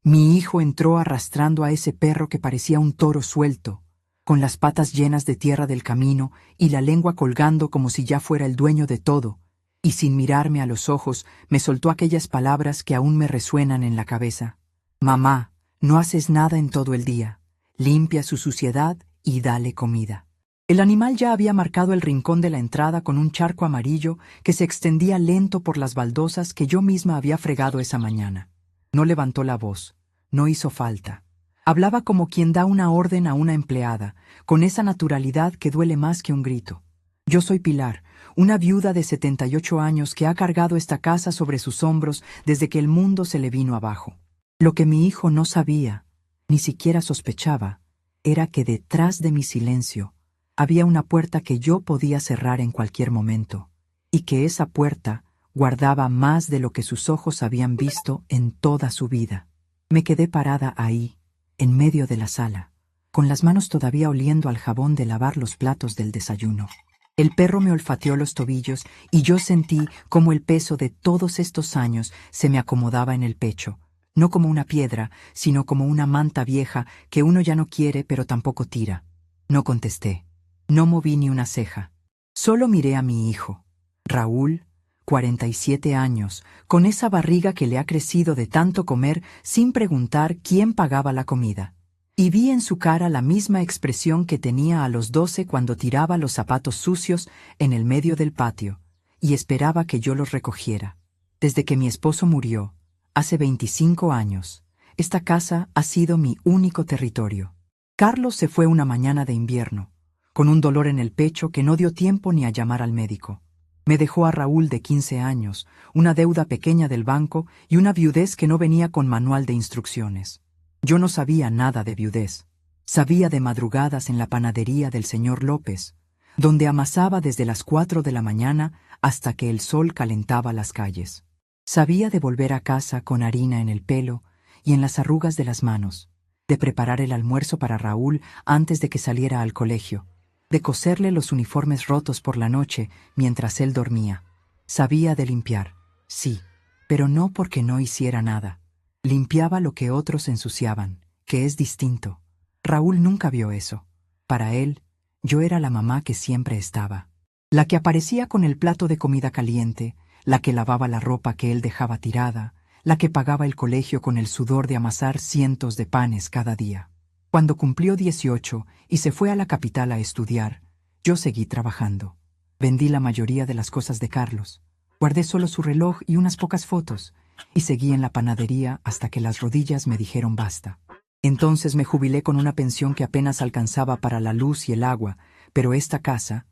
Mi hijo entró arrastrando a ese perro que parecía un toro suelto, con las patas llenas de tierra del camino y la lengua colgando como si ya fuera el dueño de todo, y sin mirarme a los ojos me soltó aquellas palabras que aún me resuenan en la cabeza. Mamá, no haces nada en todo el día. Limpia su suciedad y dale comida. El animal ya había marcado el rincón de la entrada con un charco amarillo que se extendía lento por las baldosas que yo misma había fregado esa mañana. No levantó la voz, no hizo falta. Hablaba como quien da una orden a una empleada, con esa naturalidad que duele más que un grito. Yo soy Pilar, una viuda de 78 años que ha cargado esta casa sobre sus hombros desde que el mundo se le vino abajo. Lo que mi hijo no sabía, ni siquiera sospechaba, era que detrás de mi silencio había una puerta que yo podía cerrar en cualquier momento, y que esa puerta guardaba más de lo que sus ojos habían visto en toda su vida. Me quedé parada ahí, en medio de la sala, con las manos todavía oliendo al jabón de lavar los platos del desayuno. El perro me olfateó los tobillos y yo sentí cómo el peso de todos estos años se me acomodaba en el pecho, no como una piedra, sino como una manta vieja que uno ya no quiere pero tampoco tira. No contesté, no moví ni una ceja. Solo miré a mi hijo, Raúl, 47 años, con esa barriga que le ha crecido de tanto comer sin preguntar quién pagaba la comida. Y vi en su cara la misma expresión que tenía a los 12 cuando tiraba los zapatos sucios en el medio del patio, y esperaba que yo los recogiera. Desde que mi esposo murió, hace 25 años, esta casa ha sido mi único territorio. Carlos se fue una mañana de invierno, con un dolor en el pecho que no dio tiempo ni a llamar al médico. Me dejó a Raúl de 15 años, una deuda pequeña del banco y una viudez que no venía con manual de instrucciones. Yo no sabía nada de viudez. Sabía de madrugadas en la panadería del señor López, donde amasaba desde las 4 de la mañana hasta que el sol calentaba las calles. Sabía de volver a casa con harina en el pelo y en las arrugas de las manos, de preparar el almuerzo para Raúl antes de que saliera al colegio, de coserle los uniformes rotos por la noche mientras él dormía. Sabía de limpiar, sí, pero no porque no hiciera nada. Limpiaba lo que otros ensuciaban, que es distinto. Raúl nunca vio eso. Para él, yo era la mamá que siempre estaba. La que aparecía con el plato de comida caliente, la que lavaba la ropa que él dejaba tirada, la que pagaba el colegio con el sudor de amasar cientos de panes cada día. Cuando cumplió 18 y se fue a la capital a estudiar, yo seguí trabajando. Vendí la mayoría de las cosas de Carlos. Guardé solo su reloj y unas pocas fotos, y seguí en la panadería hasta que las rodillas me dijeron basta. Entonces me jubilé con una pensión que apenas alcanzaba para la luz y el agua, pero esta casa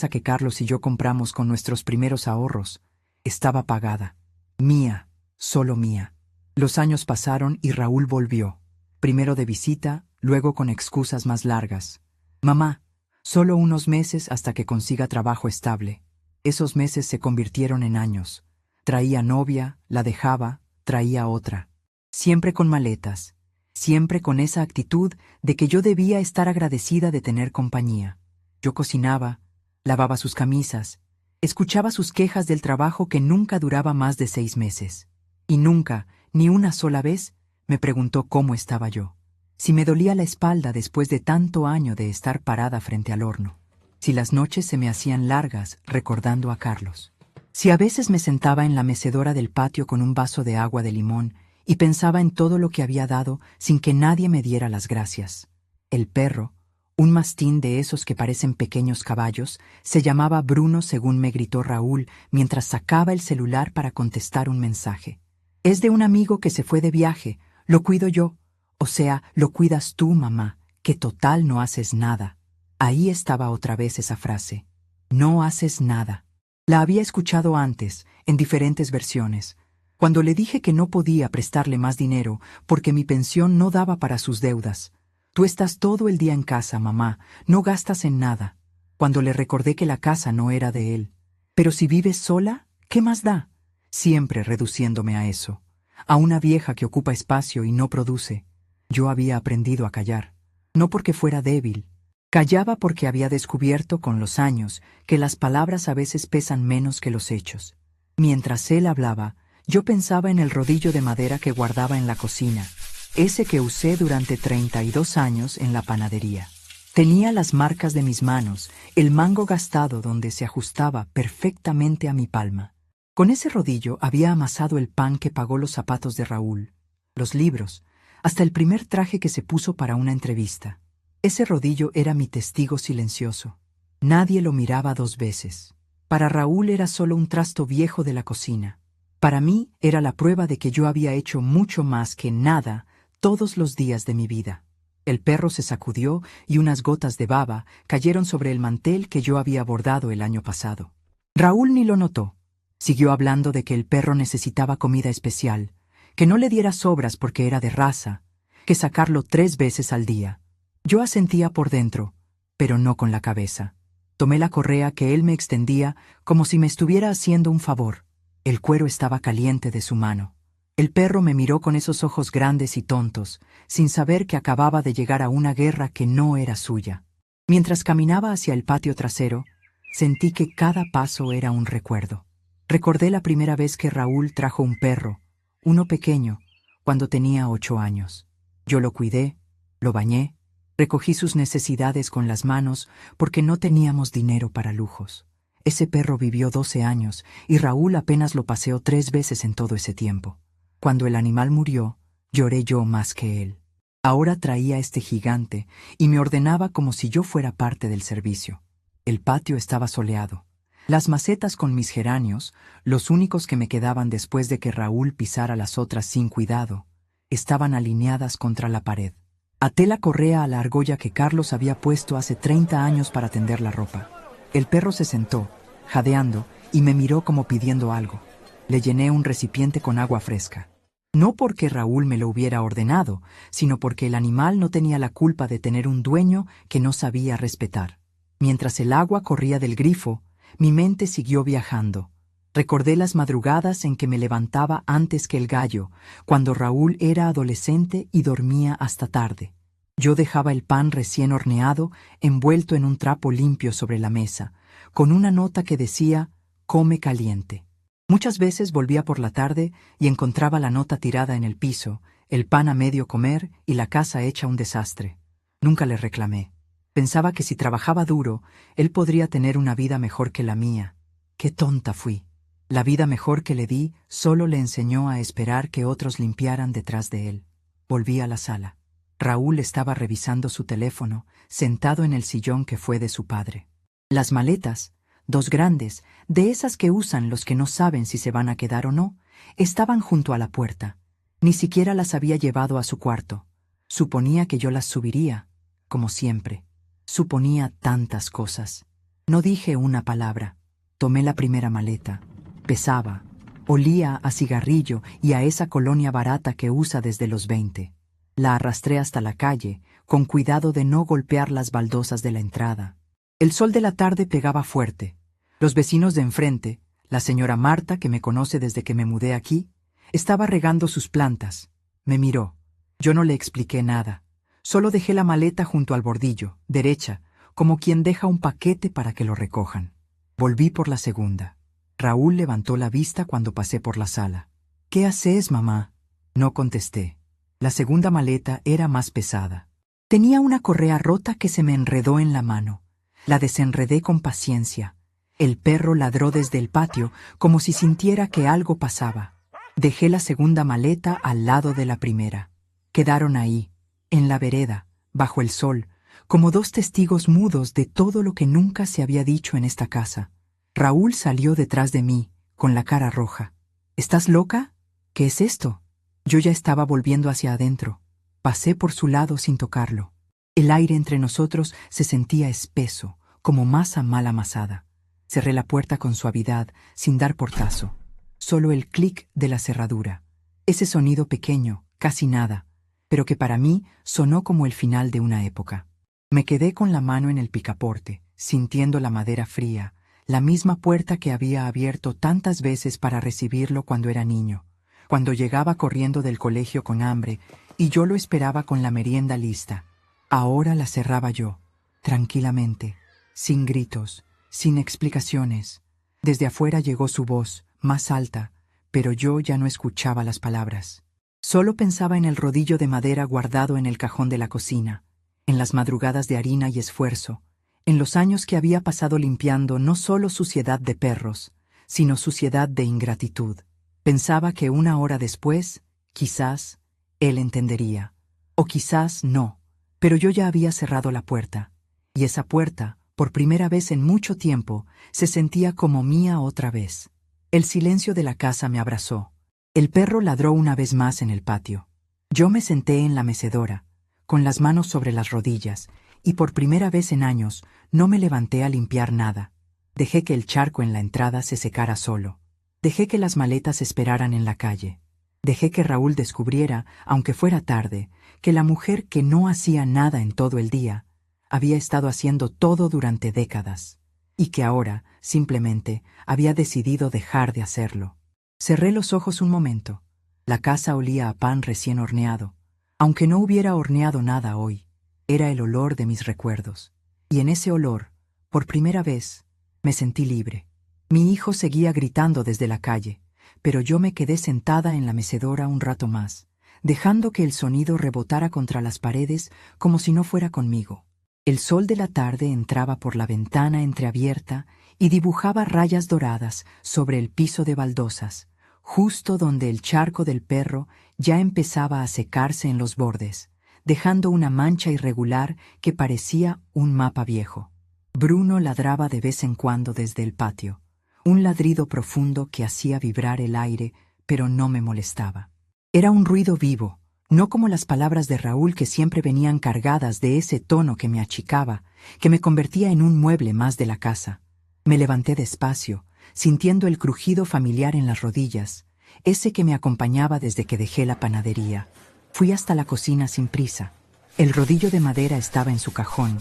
que Carlos y yo compramos con nuestros primeros ahorros, estaba pagada. Mía, solo mía. Los años pasaron y Raúl volvió. Primero de visita, luego con excusas más largas. Mamá, solo unos meses hasta que consiga trabajo estable. Esos meses se convirtieron en años. Traía novia, la dejaba, traía otra. Siempre con maletas, siempre con esa actitud de que yo debía estar agradecida de tener compañía. Yo cocinaba, lavaba sus camisas, escuchaba sus quejas del trabajo que nunca duraba más de 6 meses. Y nunca, ni una sola vez, me preguntó cómo estaba yo. Si me dolía la espalda después de tanto año de estar parada frente al horno. Si las noches se me hacían largas recordando a Carlos. Si a veces me sentaba en la mecedora del patio con un vaso de agua de limón y pensaba en todo lo que había dado sin que nadie me diera las gracias. El perro, un mastín de esos que parecen pequeños caballos, se llamaba Bruno según me gritó Raúl mientras sacaba el celular para contestar un mensaje. Es de un amigo que se fue de viaje, lo cuido yo. O sea, lo cuidas tú, mamá, que total no haces nada. Ahí estaba otra vez esa frase. No haces nada. La había escuchado antes, en diferentes versiones, cuando le dije que no podía prestarle más dinero porque mi pensión no daba para sus deudas. Tú estás todo el día en casa, mamá, no gastas en nada. Cuando le recordé que la casa no era de él. Pero si vives sola, ¿qué más da? Siempre reduciéndome a eso. A una vieja que ocupa espacio y no produce. Yo había aprendido a callar. No porque fuera débil. Callaba porque había descubierto con los años que las palabras a veces pesan menos que los hechos. Mientras él hablaba, Yo pensaba en el rodillo de madera que guardaba en la cocina, ese que usé durante 32 años en la panadería. Tenía las marcas de mis manos, el mango gastado donde se ajustaba perfectamente a mi palma. Con ese rodillo había amasado el pan que pagó los zapatos de Raúl, los libros, hasta el primer traje que se puso para una entrevista. Ese rodillo era mi testigo silencioso. Nadie lo miraba 2 veces. Para Raúl era solo un trasto viejo de la cocina. Para mí era la prueba de que yo había hecho mucho más que nada todos los días de mi vida. El perro se sacudió y unas gotas de baba cayeron sobre el mantel que yo había bordado el año pasado. Raúl ni lo notó. Siguió hablando de que el perro necesitaba comida especial, que no le diera sobras porque era de raza, que sacarlo 3 veces al día. Yo asentía por dentro, pero no con la cabeza. Tomé la correa que él me extendía como si me estuviera haciendo un favor. El cuero estaba caliente de su mano. El perro me miró con esos ojos grandes y tontos, sin saber que acababa de llegar a una guerra que no era suya. Mientras caminaba hacia el patio trasero, sentí que cada paso era un recuerdo. Recordé la primera vez que Raúl trajo un perro, uno pequeño, cuando tenía 8 años. Yo lo cuidé, lo bañé, recogí sus necesidades con las manos porque no teníamos dinero para lujos. Ese perro vivió 12 años y Raúl apenas lo paseó 3 veces en todo ese tiempo. Cuando el animal murió, lloré yo más que él. Ahora traía este gigante y me ordenaba como si yo fuera parte del servicio. El patio estaba soleado. Las macetas con mis geranios, los únicos que me quedaban después de que Raúl pisara las otras sin cuidado, estaban alineadas contra la pared. Até la correa a la argolla que Carlos había puesto hace 30 años para tender la ropa. El perro se sentó, jadeando, y me miró como pidiendo algo. Le llené un recipiente con agua fresca. No porque Raúl me lo hubiera ordenado, sino porque el animal no tenía la culpa de tener un dueño que no sabía respetar. Mientras el agua corría del grifo, mi mente siguió viajando. Recordé las madrugadas en que me levantaba antes que el gallo, cuando Raúl era adolescente y dormía hasta tarde. Yo dejaba el pan recién horneado, envuelto en un trapo limpio sobre la mesa, con una nota que decía, «Come caliente». Muchas veces volvía por la tarde y encontraba la nota tirada en el piso, el pan a medio comer y la casa hecha un desastre. Nunca le reclamé. Pensaba que si trabajaba duro, él podría tener una vida mejor que la mía. ¡Qué tonta fui! La vida mejor que le di solo le enseñó a esperar que otros limpiaran detrás de él. Volví a la sala. Raúl estaba revisando su teléfono, sentado en el sillón que fue de su padre. Las maletas, 2 grandes, de esas que usan los que no saben si se van a quedar o no, estaban junto a la puerta. Ni siquiera las había llevado a su cuarto. Suponía que yo las subiría, como siempre. Suponía tantas cosas. No dije una palabra. Tomé la primera maleta. Pesaba. Olía a cigarrillo y a esa colonia barata que usa desde los 20. La arrastré hasta la calle, con cuidado de no golpear las baldosas de la entrada. El sol de la tarde pegaba fuerte. Los vecinos de enfrente, la señora Marta, que me conoce desde que me mudé aquí, estaba regando sus plantas. Me miró. Yo no le expliqué nada. Solo dejé la maleta junto al bordillo, derecha, como quien deja un paquete para que lo recojan. Volví por la segunda. Raúl levantó la vista cuando pasé por la sala. «¿Qué haces, mamá?» No contesté. La segunda maleta era más pesada. Tenía una correa rota que se me enredó en la mano. La desenredé con paciencia. El perro ladró desde el patio como si sintiera que algo pasaba. Dejé la segunda maleta al lado de la primera. Quedaron ahí, en la vereda, bajo el sol, como 2 testigos mudos de todo lo que nunca se había dicho en esta casa. Raúl salió detrás de mí, con la cara roja. «¿Estás loca? ¿Qué es esto?» Yo ya estaba volviendo hacia adentro. Pasé por su lado sin tocarlo. El aire entre nosotros se sentía espeso, como masa mal amasada. Cerré la puerta con suavidad, sin dar portazo. Solo el clic de la cerradura. Ese sonido pequeño, casi nada, pero que para mí sonó como el final de una época. Me quedé con la mano en el picaporte, sintiendo la madera fría, la misma puerta que había abierto tantas veces para recibirlo cuando era niño, cuando llegaba corriendo del colegio con hambre y yo lo esperaba con la merienda lista. Ahora la cerraba yo, tranquilamente, sin gritos, sin explicaciones. Desde afuera llegó su voz, más alta, pero yo ya no escuchaba las palabras. Solo pensaba en el rodillo de madera guardado en el cajón de la cocina, en las madrugadas de harina y esfuerzo, en los años que había pasado limpiando no solo suciedad de perros, sino suciedad de ingratitud. Pensaba que una hora después, quizás, él entendería. O quizás no, pero yo ya había cerrado la puerta, y esa puerta, por primera vez en mucho tiempo, se sentía como mía otra vez. El silencio de la casa me abrazó. El perro ladró una vez más en el patio. Yo me senté en la mecedora, con las manos sobre las rodillas, y por primera vez en años no me levanté a limpiar nada. Dejé que el charco en la entrada se secara solo. Dejé que las maletas esperaran en la calle. Dejé que Raúl descubriera, aunque fuera tarde, que la mujer que no hacía nada en todo el día, había estado haciendo todo durante décadas, y que ahora, simplemente, había decidido dejar de hacerlo. Cerré los ojos un momento. La casa olía a pan recién horneado. Aunque no hubiera horneado nada hoy, era el olor de mis recuerdos. Y en ese olor, por primera vez, me sentí libre. Mi hijo seguía gritando desde la calle, pero yo me quedé sentada en la mecedora un rato más, dejando que el sonido rebotara contra las paredes como si no fuera conmigo. El sol de la tarde entraba por la ventana entreabierta y dibujaba rayas doradas sobre el piso de baldosas, justo donde el charco del perro ya empezaba a secarse en los bordes, dejando una mancha irregular que parecía un mapa viejo. Bruno ladraba de vez en cuando desde el patio, un ladrido profundo que hacía vibrar el aire, pero no me molestaba. Era un ruido vivo, no como las palabras de Raúl que siempre venían cargadas de ese tono que me achicaba, que me convertía en un mueble más de la casa. Me levanté despacio, sintiendo el crujido familiar en las rodillas, ese que me acompañaba desde que dejé la panadería. Fui hasta la cocina sin prisa. El rodillo de madera estaba en su cajón,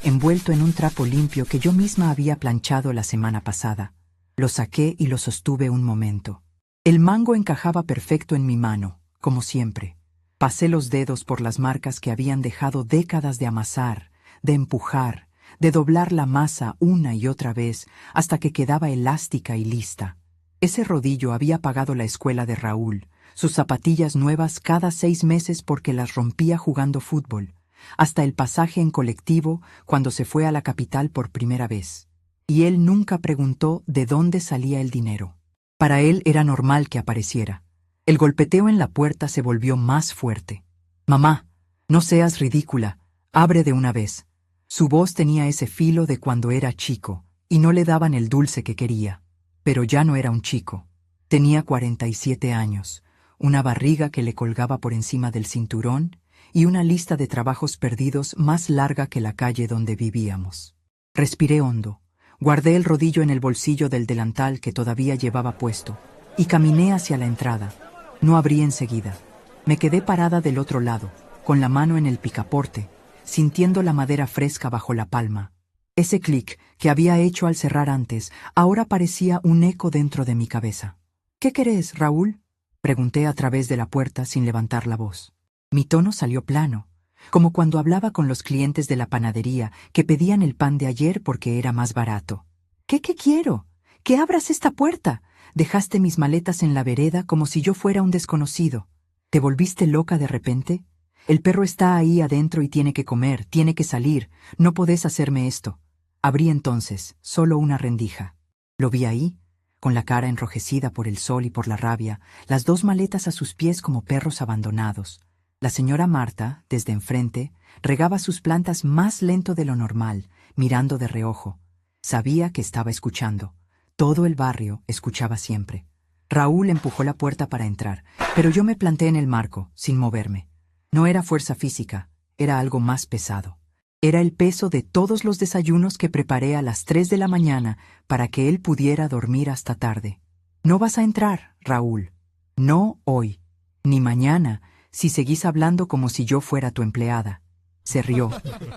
envuelto en un trapo limpio que yo misma había planchado la semana pasada. Lo saqué y lo sostuve un momento. El mango encajaba perfecto en mi mano, como siempre. Pasé los dedos por las marcas que habían dejado décadas de amasar, de empujar, de doblar la masa una y otra vez hasta que quedaba elástica y lista. Ese rodillo había pagado la escuela de Raúl, sus zapatillas nuevas cada 6 meses porque las rompía jugando fútbol, hasta el pasaje en colectivo cuando se fue a la capital por primera vez. Y él nunca preguntó de dónde salía el dinero. Para él era normal que apareciera. El golpeteo en la puerta se volvió más fuerte. «Mamá, no seas ridícula, abre de una vez». Su voz tenía ese filo de cuando era chico, y no le daban el dulce que quería. Pero ya no era un chico. Tenía 47 años, una barriga que le colgaba por encima del cinturón y una lista de trabajos perdidos más larga que la calle donde vivíamos. Respiré hondo, guardé el rodillo en el bolsillo del delantal que todavía llevaba puesto, y caminé hacia la entrada. No abrí enseguida. Me quedé parada del otro lado, con la mano en el picaporte, sintiendo la madera fresca bajo la palma. Ese clic que había hecho al cerrar antes, ahora parecía un eco dentro de mi cabeza. «¿Qué querés, Raúl?», pregunté a través de la puerta sin levantar la voz. Mi tono salió plano, como cuando hablaba con los clientes de la panadería que pedían el pan de ayer porque era más barato. ¿Qué quiero? ¡Que abras esta puerta! Dejaste mis maletas en la vereda como si yo fuera un desconocido. ¿Te volviste loca de repente? El perro está ahí adentro y tiene que comer, tiene que salir. No podés hacerme esto. Abrí entonces, solo una rendija. Lo vi ahí, con la cara enrojecida por el sol y por la rabia, las 2 maletas a sus pies como perros abandonados. La señora Marta, desde enfrente, regaba sus plantas más lento de lo normal, mirando de reojo. Sabía que estaba escuchando. Todo el barrio escuchaba siempre. Raúl empujó la puerta para entrar, pero yo me planté en el marco, sin moverme. No era fuerza física, era algo más pesado. Era el peso de todos los desayunos que preparé a las 3 de la mañana para que él pudiera dormir hasta tarde. «No vas a entrar, Raúl. No hoy, ni mañana, si seguís hablando como si yo fuera tu empleada». Se rió,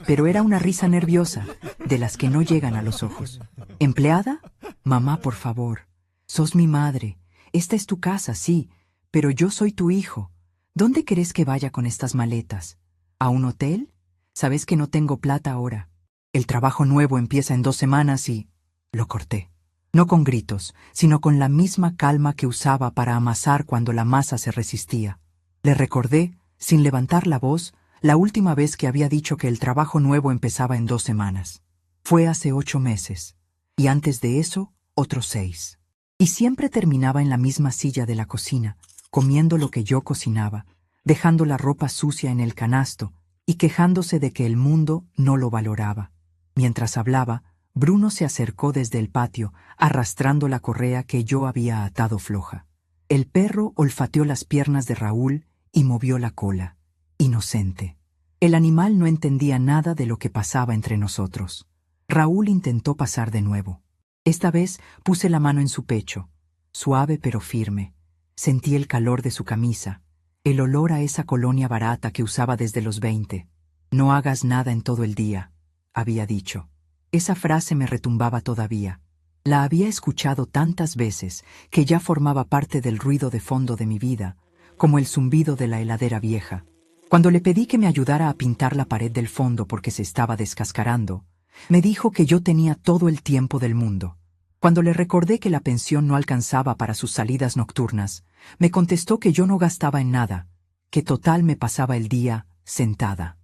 pero era una risa nerviosa, de las que no llegan a los ojos. «¿Empleada? Mamá, por favor. Sos mi madre. Esta es tu casa, sí, pero yo soy tu hijo. ¿Dónde querés que vaya con estas maletas? ¿A un hotel? Sabes que no tengo plata ahora. El trabajo nuevo empieza en 2 semanas y...». Lo corté. no con gritos, sino con la misma calma que usaba para amasar cuando la masa se resistía. Le recordé, sin levantar la voz, la última vez que había dicho que el trabajo nuevo empezaba en 2 semanas. Fue hace 8 meses, y antes de eso, otros 6. Y siempre terminaba en la misma silla de la cocina, comiendo lo que yo cocinaba, dejando la ropa sucia en el canasto y quejándose de que el mundo no lo valoraba. Mientras hablaba, Bruno se acercó desde el patio, arrastrando la correa que yo había atado floja. El perro olfateó las piernas de Raúl y movió la cola, inocente. El animal no entendía nada de lo que pasaba entre nosotros. Raúl intentó pasar de nuevo. Esta vez puse la mano en su pecho, suave pero firme. Sentí el calor de su camisa, el olor a esa colonia barata que usaba desde los 20. No hagas nada en todo el día, había dicho. Esa frase me retumbaba todavía. La había escuchado tantas veces que ya formaba parte del ruido de fondo de mi vida, como el zumbido de la heladera vieja. Cuando le pedí que me ayudara a pintar la pared del fondo porque se estaba descascarando, me dijo que yo tenía todo el tiempo del mundo. Cuando le recordé que la pensión no alcanzaba para sus salidas nocturnas, me contestó que yo no gastaba en nada, que total me pasaba el día sentada,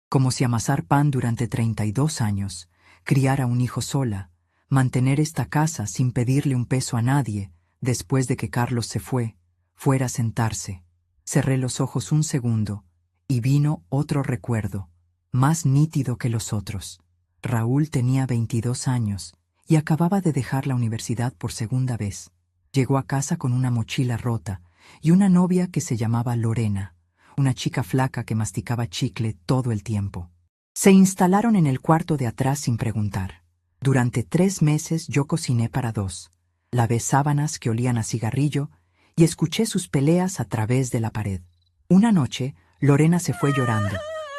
como si amasar pan durante 32 años, criar a un hijo sola, mantener esta casa sin pedirle un peso a nadie, después de que Carlos se fue, fuera a sentarse. Cerré los ojos un segundo, y vino otro recuerdo, más nítido que los otros. Raúl tenía 22 años, y acababa de dejar la universidad por segunda vez. Llegó a casa con una mochila rota, y una novia que se llamaba Lorena, una chica flaca que masticaba chicle todo el tiempo. Se instalaron en el cuarto de atrás sin preguntar. Durante 3 meses yo cociné para 2. Lavé sábanas que olían a cigarrillo y escuché sus peleas a través de la pared. Una noche, Lorena se fue llorando,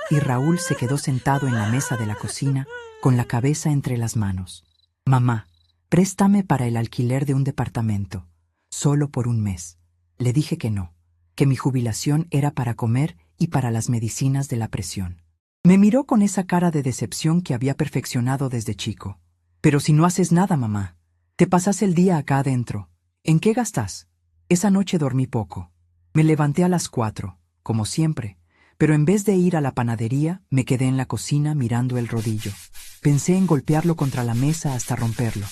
y Raúl se quedó sentado en la mesa de la cocina con la cabeza entre las manos. «Mamá, préstame para el alquiler de un departamento, solo por 1 mes». Le dije que no, que mi jubilación era para comer y para las medicinas de la presión. Me miró con esa cara de decepción que había perfeccionado desde chico. «Pero si no haces nada, mamá, te pasas el día acá adentro. ¿En qué gastas?» Esa noche dormí poco. Me levanté a las 4, como siempre, pero en vez de ir a la panadería, me quedé en la cocina mirando el rodillo. Pensé en golpearlo contra la mesa hasta romperlo.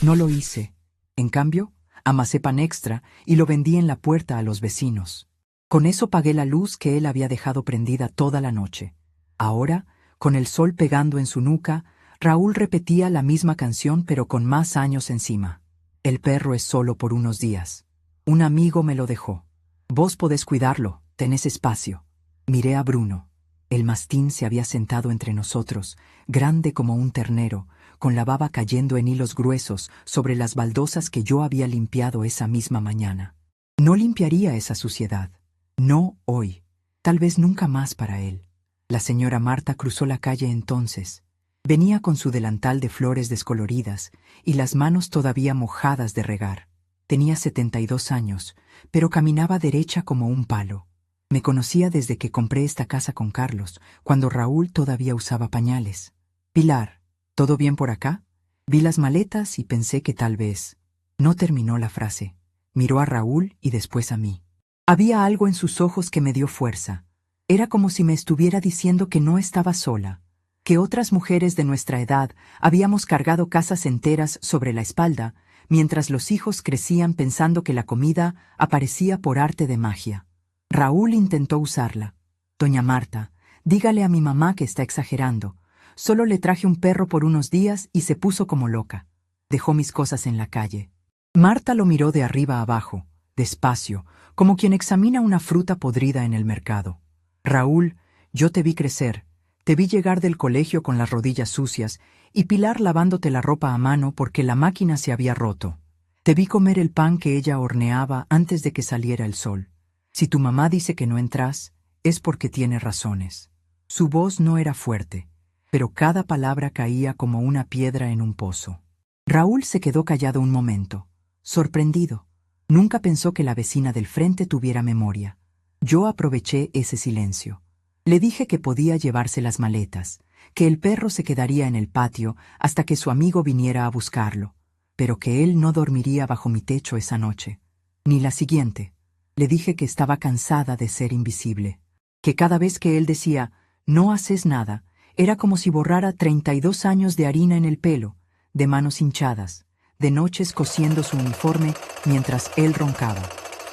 No lo hice. En cambio, amasé pan extra y lo vendí en la puerta a los vecinos. Con eso pagué la luz que él había dejado prendida toda la noche. Ahora, con el sol pegando en su nuca, Raúl repetía la misma canción pero con más años encima. «El perro es solo por unos días. Un amigo me lo dejó. Vos podés cuidarlo, tenés espacio». Miré a Bruno. El mastín se había sentado entre nosotros, grande como un ternero, con la baba cayendo en hilos gruesos sobre las baldosas que yo había limpiado esa misma mañana. No limpiaría esa suciedad. No hoy. Tal vez nunca más para él. La señora Marta cruzó la calle entonces. Venía con su delantal de flores descoloridas y las manos todavía mojadas de regar. Tenía 72 años, pero caminaba derecha como un palo. Me conocía desde que compré esta casa con Carlos, cuando Raúl todavía usaba pañales. «Pilar, ¿todo bien por acá?» Vi las maletas y pensé que tal vez. No terminó la frase. Miró a Raúl y después a mí. Había algo en sus ojos que me dio fuerza. Era como si me estuviera diciendo que no estaba sola, que otras mujeres de nuestra edad habíamos cargado casas enteras sobre la espalda, mientras los hijos crecían pensando que la comida aparecía por arte de magia. Raúl intentó usarla. «Doña Marta, dígale a mi mamá que está exagerando. Solo le traje un perro por unos días y se puso como loca». Dejó mis cosas en la calle. Marta lo miró de arriba abajo, despacio, como quien examina una fruta podrida en el mercado. «Raúl, yo te vi crecer, te vi llegar del colegio con las rodillas sucias y Pilar lavándote la ropa a mano porque la máquina se había roto. Te vi comer el pan que ella horneaba antes de que saliera el sol. Si tu mamá dice que no entras, es porque tiene razones». Su voz no era fuerte, pero cada palabra caía como una piedra en un pozo. Raúl se quedó callado un momento, sorprendido. Nunca pensó que la vecina del frente tuviera memoria. Yo aproveché ese silencio. Le dije que podía llevarse las maletas, que el perro se quedaría en el patio hasta que su amigo viniera a buscarlo. pero que él no dormiría bajo mi techo esa noche, ni la siguiente. Le dije que estaba cansada de ser invisible, que cada vez que él decía, no haces nada, era como si borrara 32 años de harina en el pelo, de manos hinchadas, de noches cosiendo su uniforme mientras él roncaba.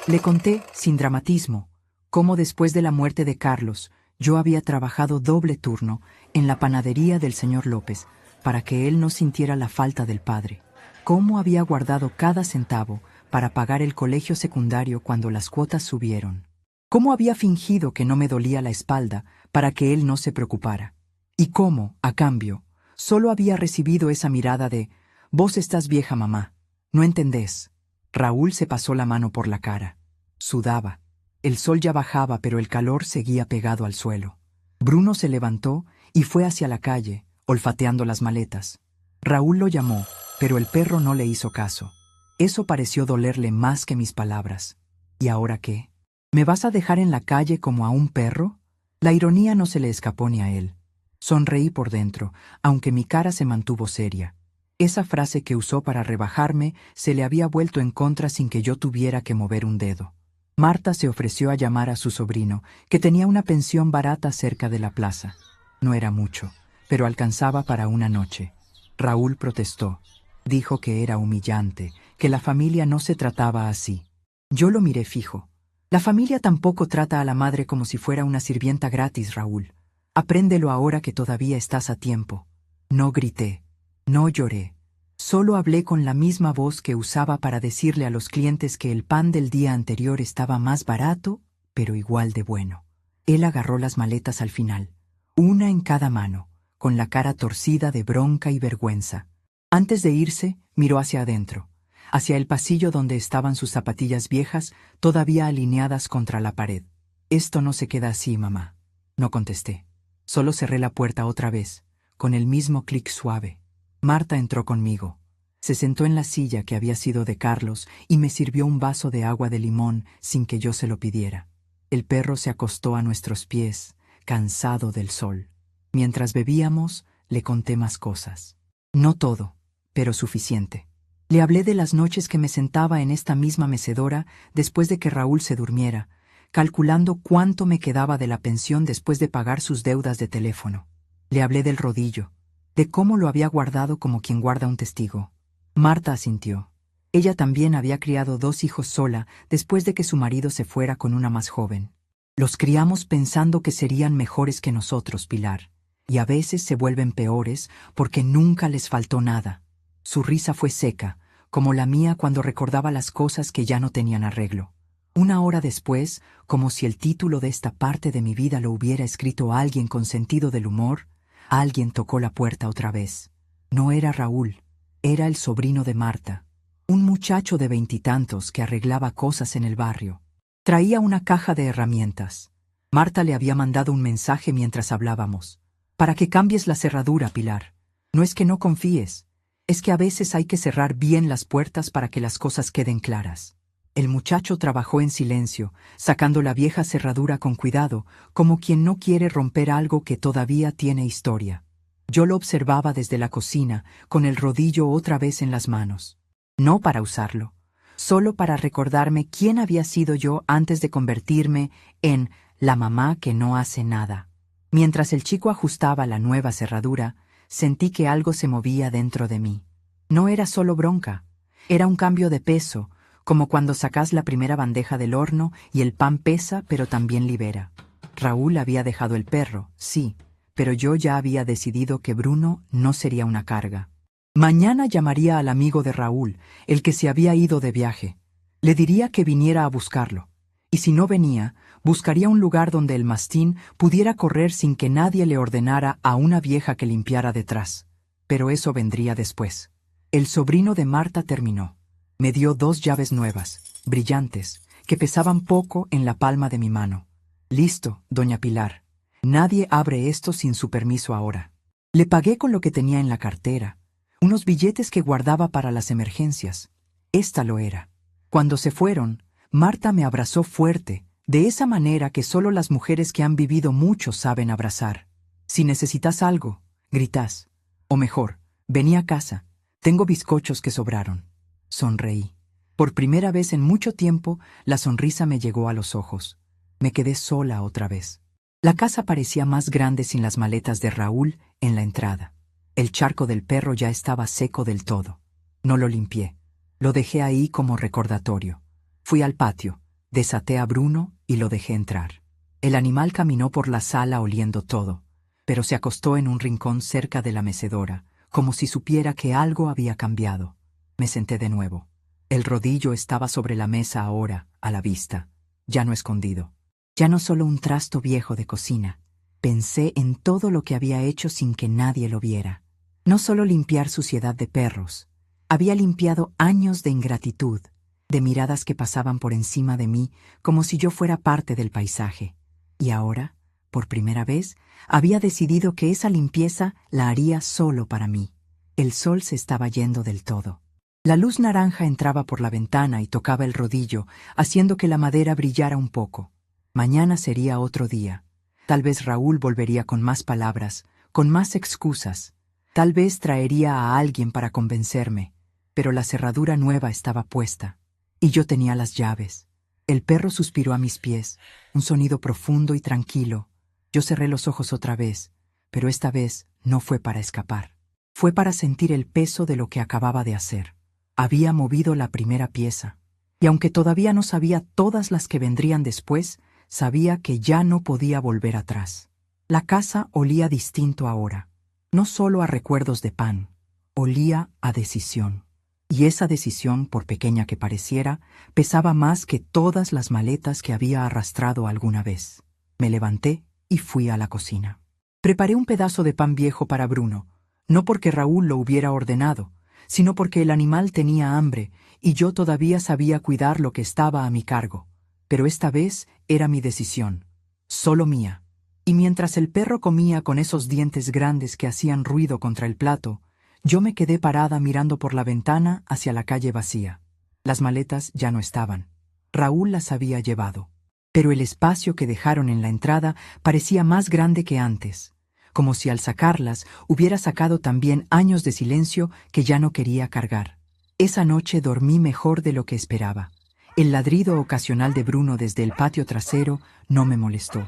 Le conté, sin dramatismo, cómo después de la muerte de Carlos, yo había trabajado doble turno en la panadería del señor López para que él no sintiera la falta del padre, cómo había guardado cada centavo para pagar el colegio secundario cuando las cuotas subieron, cómo había fingido que no me dolía la espalda para que él no se preocupara, y cómo, a cambio, solo había recibido esa mirada de «Vos estás vieja, mamá, no entendés». Raúl se pasó la mano por la cara. Sudaba. El sol ya bajaba, pero el calor seguía pegado al suelo. Bruno se levantó y fue hacia la calle, olfateando las maletas. Raúl lo llamó, pero el perro no le hizo caso. Eso pareció dolerle más que mis palabras. ¿Y ahora qué? ¿Me vas a dejar en la calle como a un perro? La ironía no se le escapó ni a él. Sonreí por dentro, aunque mi cara se mantuvo seria. Esa frase que usó para rebajarme se le había vuelto en contra sin que yo tuviera que mover un dedo. Marta se ofreció a llamar a su sobrino, que tenía una pensión barata cerca de la plaza. No era mucho, pero alcanzaba para una noche. Raúl protestó. Dijo que era humillante, que la familia no se trataba así. Yo lo miré fijo. La familia tampoco trata a la madre como si fuera una sirvienta gratis, Raúl. Apréndelo ahora que todavía estás a tiempo. No grité. No lloré. Solo hablé con la misma voz que usaba para decirle a los clientes que el pan del día anterior estaba más barato, pero igual de bueno. Él agarró las maletas al final, una en cada mano, con la cara torcida de bronca y vergüenza. Antes de irse, miró hacia adentro, hacia el pasillo donde estaban sus zapatillas viejas, todavía alineadas contra la pared. «Esto no se queda así, mamá». No contesté. Solo cerré la puerta otra vez, con el mismo clic suave. Marta entró conmigo. Se sentó en la silla que había sido de Carlos y me sirvió un vaso de agua de limón sin que yo se lo pidiera. El perro se acostó a nuestros pies, cansado del sol. Mientras bebíamos, le conté más cosas. No todo, pero suficiente. Le hablé de las noches que me sentaba en esta misma mecedora después de que Raúl se durmiera, calculando cuánto me quedaba de la pensión después de pagar sus deudas de teléfono. Le hablé del rodillo, de cómo lo había guardado como quien guarda un testigo. Marta asintió. Ella también había criado 2 hijos sola después de que su marido se fuera con una más joven. Los criamos pensando que serían mejores que nosotros, Pilar, y a veces se vuelven peores porque nunca les faltó nada. Su risa fue seca, como la mía cuando recordaba las cosas que ya no tenían arreglo. Una hora después, como si el título de esta parte de mi vida lo hubiera escrito alguien con sentido del humor, alguien tocó la puerta otra vez. No era Raúl, era el sobrino de Marta, un muchacho de 20 y tantos que arreglaba cosas en el barrio. Traía una caja de herramientas. Marta le había mandado un mensaje mientras hablábamos. «Para que cambies la cerradura, Pilar. No es que no confíes, es que a veces hay que cerrar bien las puertas para que las cosas queden claras». El muchacho trabajó en silencio, sacando la vieja cerradura con cuidado, como quien no quiere romper algo que todavía tiene historia. Yo lo observaba desde la cocina, con el rodillo otra vez en las manos. No para usarlo, solo para recordarme quién había sido yo antes de convertirme en la mamá que no hace nada. Mientras el chico ajustaba la nueva cerradura, sentí que algo se movía dentro de mí. No era solo bronca, era un cambio de peso, como cuando sacas la primera bandeja del horno y el pan pesa pero también libera. Raúl había dejado el perro, sí, pero yo ya había decidido que Bruno no sería una carga. Mañana llamaría al amigo de Raúl, el que se había ido de viaje. Le diría que viniera a buscarlo. Y si no venía, buscaría un lugar donde el mastín pudiera correr sin que nadie le ordenara a una vieja que limpiara detrás. Pero eso vendría después. El sobrino de Marta terminó. Me dio 2 llaves nuevas, brillantes, que pesaban poco en la palma de mi mano. «Listo, doña Pilar. Nadie abre esto sin su permiso ahora». Le pagué con lo que tenía en la cartera, unos billetes que guardaba para las emergencias. Esta lo era. Cuando se fueron, Marta me abrazó fuerte, de esa manera que solo las mujeres que han vivido mucho saben abrazar. «Si necesitas algo, gritás. O mejor, vení a casa. Tengo bizcochos que sobraron. Sonreí. Por primera vez en mucho tiempo, la sonrisa me llegó a los ojos. Me quedé sola otra vez. La casa parecía más grande sin las maletas de Raúl en la entrada. El charco del perro ya estaba seco del todo. No lo limpié. Lo dejé ahí como recordatorio. Fui al patio, desaté a Bruno y lo dejé entrar. El animal caminó por la sala oliendo todo, pero se acostó en un rincón cerca de la mecedora, como si supiera que algo había cambiado. Me senté de nuevo. El rodillo estaba sobre la mesa ahora, a la vista, ya no escondido. Ya no solo un trasto viejo de cocina. Pensé en todo lo que había hecho sin que nadie lo viera. No solo limpiar suciedad de perros. Había limpiado años de ingratitud, de miradas que pasaban por encima de mí como si yo fuera parte del paisaje. Y ahora, por primera vez, había decidido que esa limpieza la haría solo para mí. El sol se estaba yendo del todo. La luz naranja entraba por la ventana y tocaba el rodillo, haciendo que la madera brillara un poco. Mañana sería otro día. Tal vez Raúl volvería con más palabras, con más excusas. Tal vez traería a alguien para convencerme, pero la cerradura nueva estaba puesta, y yo tenía las llaves. El perro suspiró a mis pies, un sonido profundo y tranquilo. Yo cerré los ojos otra vez, pero esta vez no fue para escapar. Fue para sentir el peso de lo que acababa de hacer. Había movido la primera pieza, y aunque todavía no sabía todas las que vendrían después, sabía que ya no podía volver atrás. La casa olía distinto ahora, no solo a recuerdos de pan, olía a decisión. Y esa decisión, por pequeña que pareciera, pesaba más que todas las maletas que había arrastrado alguna vez. Me levanté y fui a la cocina. Preparé un pedazo de pan viejo para Bruno, no porque Raúl lo hubiera ordenado, sino porque el animal tenía hambre y yo todavía sabía cuidar lo que estaba a mi cargo. Pero esta vez era mi decisión, solo mía. Y mientras el perro comía con esos dientes grandes que hacían ruido contra el plato, yo me quedé parada mirando por la ventana hacia la calle vacía. Las maletas ya no estaban. Raúl las había llevado. Pero el espacio que dejaron en la entrada parecía más grande que antes, como si al sacarlas hubiera sacado también años de silencio que ya no quería cargar. Esa noche dormí mejor de lo que esperaba. El ladrido ocasional de Bruno desde el patio trasero no me molestó.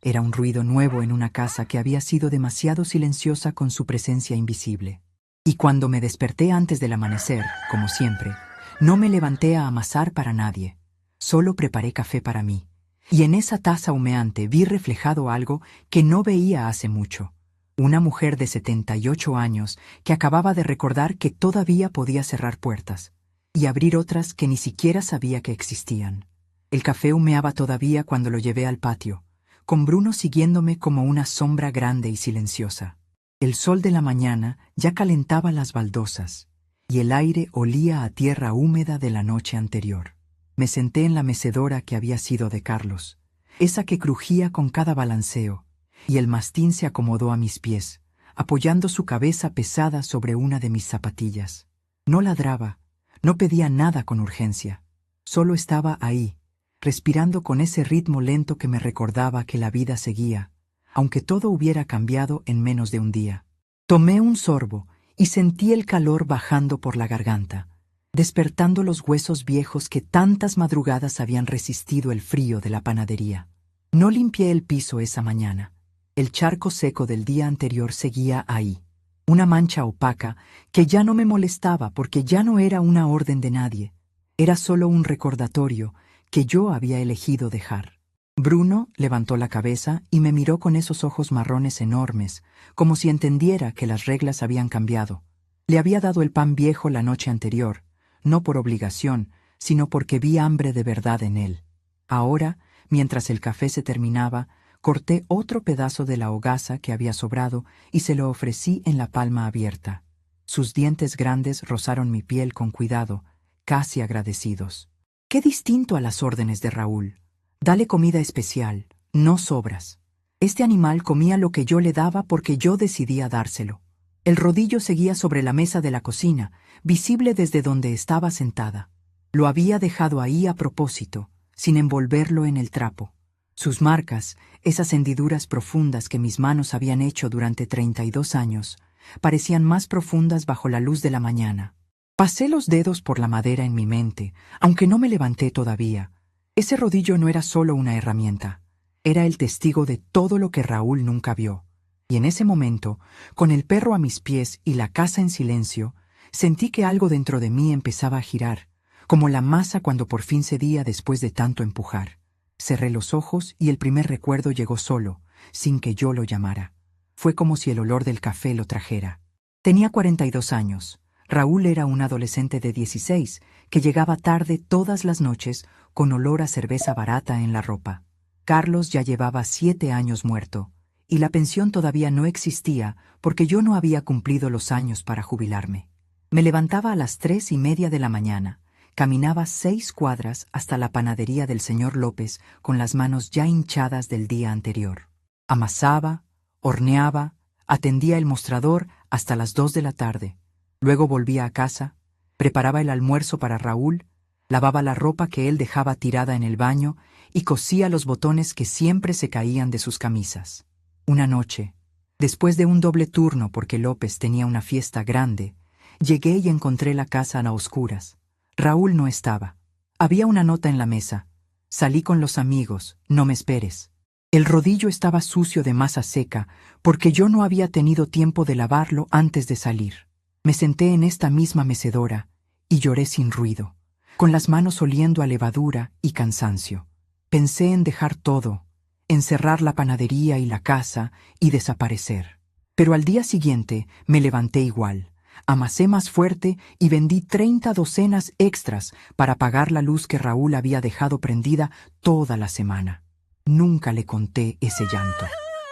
Era un ruido nuevo en una casa que había sido demasiado silenciosa con su presencia invisible. Y cuando me desperté antes del amanecer, como siempre, no me levanté a amasar para nadie. Solo preparé café para mí. Y en esa taza humeante vi reflejado algo que no veía hace mucho. Una mujer de 78 años que acababa de recordar que todavía podía cerrar puertas y abrir otras que ni siquiera sabía que existían. El café humeaba todavía cuando lo llevé al patio, con Bruno siguiéndome como una sombra grande y silenciosa. El sol de la mañana ya calentaba las baldosas, y el aire olía a tierra húmeda de la noche anterior. Me senté en la mecedora que había sido de Carlos, esa que crujía con cada balanceo, y el mastín se acomodó a mis pies, apoyando su cabeza pesada sobre una de mis zapatillas. No ladraba, no pedía nada con urgencia, solo estaba ahí, respirando con ese ritmo lento que me recordaba que la vida seguía, aunque todo hubiera cambiado en menos de un día. Tomé un sorbo y sentí el calor bajando por la garganta, despertando los huesos viejos que tantas madrugadas habían resistido el frío de la panadería. No limpié el piso esa mañana. El charco seco del día anterior seguía ahí, una mancha opaca que ya no me molestaba porque ya no era una orden de nadie. Era solo un recordatorio que yo había elegido dejar. Bruno levantó la cabeza y me miró con esos ojos marrones enormes, como si entendiera que las reglas habían cambiado. Le había dado el pan viejo la noche anterior, no por obligación, sino porque vi hambre de verdad en él. Ahora, mientras el café se terminaba, corté otro pedazo de la hogaza que había sobrado y se lo ofrecí en la palma abierta. Sus dientes grandes rozaron mi piel con cuidado, casi agradecidos. Qué distinto a las órdenes de Raúl. Dale comida especial, no sobras. Este animal comía lo que yo le daba porque yo decidía dárselo. El rodillo seguía sobre la mesa de la cocina, visible desde donde estaba sentada. Lo había dejado ahí a propósito, sin envolverlo en el trapo. Sus marcas, esas hendiduras profundas que mis manos habían hecho durante 32 años, parecían más profundas bajo la luz de la mañana. Pasé los dedos por la madera en mi mente, aunque no me levanté todavía. Ese rodillo no era solo una herramienta, era el testigo de todo lo que Raúl nunca vio. Y en ese momento, con el perro a mis pies y la casa en silencio, sentí que algo dentro de mí empezaba a girar, como la masa cuando por fin cedía después de tanto empujar. Cerré los ojos y el primer recuerdo llegó solo, sin que yo lo llamara. Fue como si el olor del café lo trajera. Tenía 42 años. Raúl era un adolescente de 16, que llegaba tarde todas las noches con olor a cerveza barata en la ropa. Carlos ya llevaba 7 años muerto, y la pensión todavía no existía porque yo no había cumplido los años para jubilarme. Me levantaba a las 3:30 de la mañana, caminaba 6 cuadras hasta la panadería del señor López con las manos ya hinchadas del día anterior. Amasaba, horneaba, atendía el mostrador hasta las 2 de la tarde. Luego volvía a casa, preparaba el almuerzo para Raúl, lavaba la ropa que él dejaba tirada en el baño y cosía los botones que siempre se caían de sus camisas. Una noche, después de un doble turno porque López tenía una fiesta grande, llegué y encontré la casa a oscuras. Raúl no estaba. Había una nota en la mesa. Salí con los amigos, no me esperes. El rodillo estaba sucio de masa seca porque yo no había tenido tiempo de lavarlo antes de salir. Me senté en esta misma mecedora y lloré sin ruido, con las manos oliendo a levadura y cansancio. Pensé en dejar todo, en cerrar la panadería y la casa y desaparecer. Pero al día siguiente me levanté igual. Amasé más fuerte y vendí 30 docenas extras para pagar la luz que Raúl había dejado prendida toda la semana. Nunca le conté ese llanto.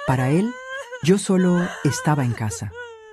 Para él, yo solo estaba en casa.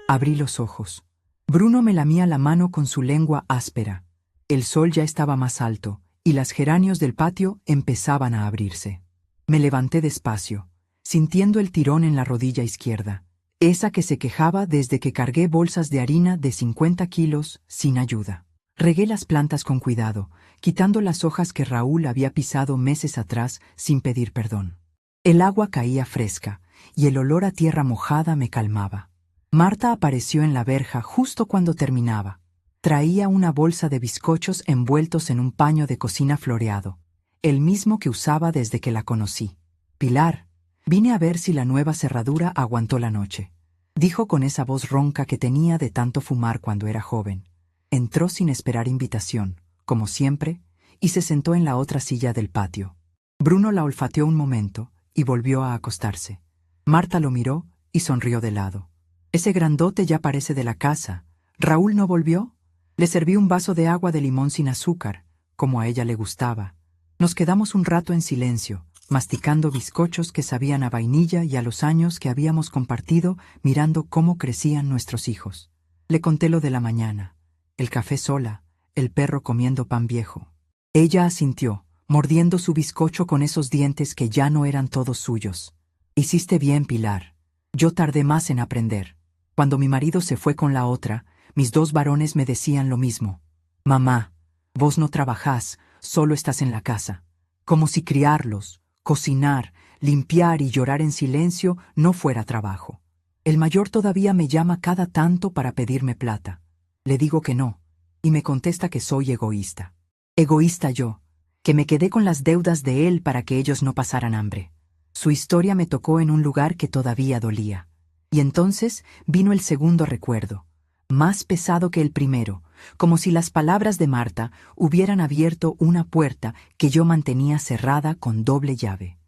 Abrí los ojos. Bruno me lamía la mano con su lengua áspera. El sol ya estaba más alto y las geranios del patio empezaban a abrirse. Me levanté despacio, sintiendo el tirón en la rodilla izquierda, esa que se quejaba desde que cargué bolsas de harina de 50 kilos sin ayuda. Regué las plantas con cuidado, quitando las hojas que Raúl había pisado meses atrás sin pedir perdón. El agua caía fresca y el olor a tierra mojada me calmaba. Marta apareció en la verja justo cuando terminaba. Traía una bolsa de bizcochos envueltos en un paño de cocina floreado, el mismo que usaba desde que la conocí. «Pilar, vine a ver si la nueva cerradura aguantó la noche», dijo con esa voz ronca que tenía de tanto fumar cuando era joven. Entró sin esperar invitación, como siempre, y se sentó en la otra silla del patio. Bruno la olfateó un momento y volvió a acostarse. Marta lo miró y sonrió de lado. «Ese grandote ya parece de la casa. ¿Raúl no volvió?» Le serví un vaso de agua de limón sin azúcar, como a ella le gustaba. Nos quedamos un rato en silencio, masticando bizcochos que sabían a vainilla y a los años que habíamos compartido mirando cómo crecían nuestros hijos. Le conté lo de la mañana, el café sola, el perro comiendo pan viejo. Ella asintió, mordiendo su bizcocho con esos dientes que ya no eran todos suyos. «Hiciste bien, Pilar. Yo tardé más en aprender. Cuando mi marido se fue con la otra, mis 2 varones me decían lo mismo. Mamá, vos no trabajás, solo estás en la casa. Como si criarlos, cocinar, limpiar y llorar en silencio no fuera trabajo. El mayor todavía me llama cada tanto para pedirme plata. Le digo que no, y me contesta que soy egoísta. Egoísta yo, que me quedé con las deudas de él para que ellos no pasaran hambre. Su historia me tocó en un lugar que todavía dolía. Y entonces vino el segundo recuerdo, más pesado que el primero, como si las palabras de Marta hubieran abierto una puerta que yo mantenía cerrada con doble llave.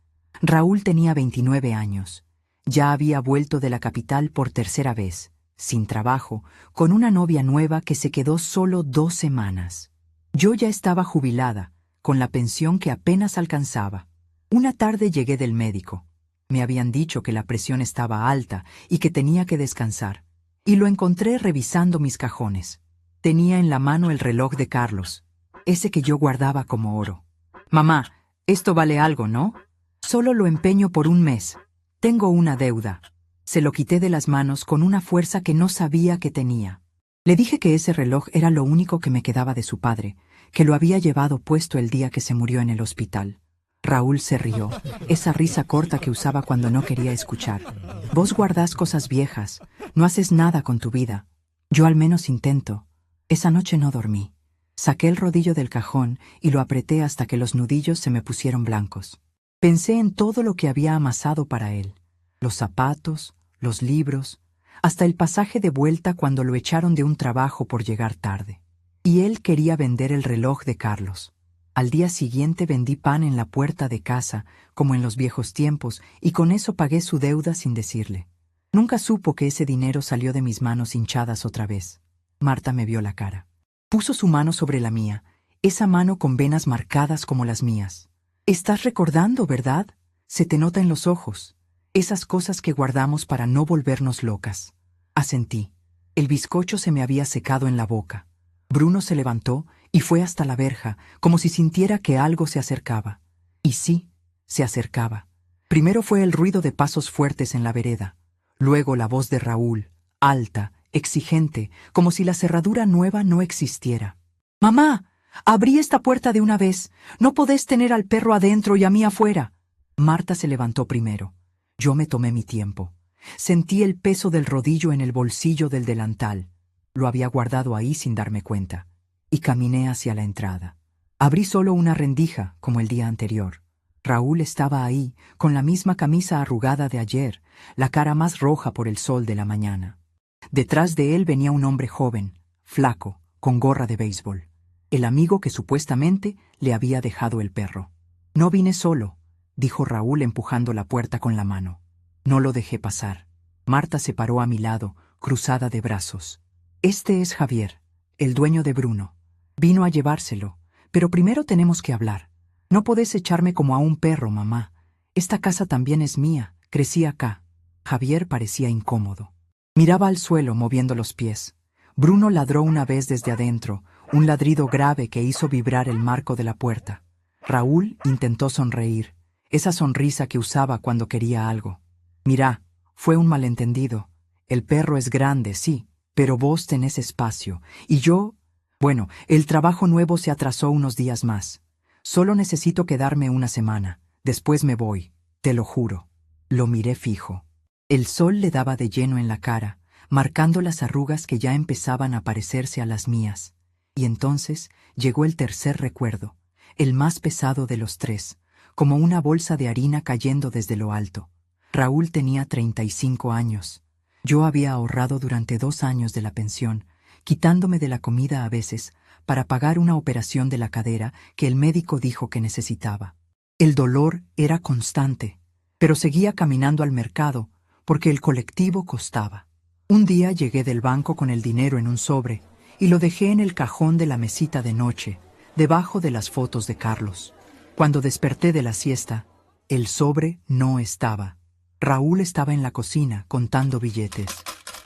Raúl tenía 29 años. Ya había vuelto de la capital por tercera vez, sin trabajo, con una novia nueva que se quedó solo 2 semanas. Yo ya estaba jubilada, con la pensión que apenas alcanzaba. Una tarde llegué del médico. Me habían dicho que la presión estaba alta y que tenía que descansar. Y lo encontré revisando mis cajones. Tenía en la mano el reloj de Carlos, ese que yo guardaba como oro. «Mamá, esto vale algo, ¿no? Solo lo empeño por un mes. Tengo una deuda». Se lo quité de las manos con una fuerza que no sabía que tenía. Le dije que ese reloj era lo único que me quedaba de su padre, que lo había llevado puesto el día que se murió en el hospital. Raúl se rió, esa risa corta que usaba cuando no quería escuchar. «Vos guardás cosas viejas, No haces nada con tu vida. Yo al menos intento. Esa noche no dormí. Saqué el rodillo del cajón y lo apreté hasta que los nudillos se me pusieron blancos. Pensé en todo lo que había amasado para él. Los zapatos, los libros, hasta el pasaje de vuelta cuando lo echaron de un trabajo por llegar tarde. Y él quería vender el reloj de Carlos. Al día siguiente vendí pan en la puerta de casa, como en los viejos tiempos, y con eso pagué su deuda sin decirle. Nunca supo que ese dinero salió de mis manos hinchadas otra vez. Marta me vio la cara. Puso su mano sobre la mía, esa mano con venas marcadas como las mías. Estás recordando, ¿verdad? Se te nota en los ojos. Esas cosas que guardamos para no volvernos locas. Asentí. El bizcocho se me había secado en la boca. Bruno se levantó y fue hasta la verja, como si sintiera que algo se acercaba. Y sí, se acercaba. Primero fue el ruido de pasos fuertes en la vereda. Luego la voz de Raúl, alta, exigente, como si la cerradura nueva no existiera. «¡Mamá! Abrí esta puerta de una vez. No podés tener al perro adentro y a mí afuera». Marta se levantó primero. Yo me tomé mi tiempo. Sentí el peso del rodillo en el bolsillo del delantal. Lo había guardado ahí sin darme cuenta. Y caminé hacia la entrada. Abrí solo una rendija, como el día anterior. Raúl estaba ahí, con la misma camisa arrugada de ayer, la cara más roja por el sol de la mañana. Detrás de él venía un hombre joven, flaco, con gorra de béisbol. El amigo que supuestamente le había dejado el perro. «No vine solo», dijo Raúl empujando la puerta con la mano. No lo dejé pasar. Marta se paró a mi lado, cruzada de brazos. «Este es Javier, el dueño de Bruno. Vino a llevárselo, pero primero tenemos que hablar. No podés echarme como a un perro, mamá. Esta casa también es mía, crecí acá». Javier parecía incómodo. Miraba al suelo moviendo los pies. Bruno ladró una vez desde adentro, un ladrido grave que hizo vibrar el marco de la puerta. Raúl intentó sonreír, esa sonrisa que usaba cuando quería algo. «Mirá, fue un malentendido. El perro es grande, sí, pero vos tenés espacio, y yo... Bueno, el trabajo nuevo se atrasó unos días más. Solo necesito quedarme una semana. Después me voy, te lo juro». Lo miré fijo. El sol le daba de lleno en la cara, marcando las arrugas que ya empezaban a parecerse a las mías. Y entonces llegó el tercer recuerdo, el más pesado de los tres, como una bolsa de harina cayendo desde lo alto. Raúl tenía 35 años. Yo había ahorrado durante 2 años de la pensión, quitándome de la comida a veces, para pagar una operación de la cadera que el médico dijo que necesitaba. El dolor era constante, pero seguía caminando al mercado, porque el colectivo costaba. Un día llegué del banco con el dinero en un sobre y lo dejé en el cajón de la mesita de noche, debajo de las fotos de Carlos. Cuando desperté de la siesta, el sobre no estaba. Raúl estaba en la cocina contando billetes.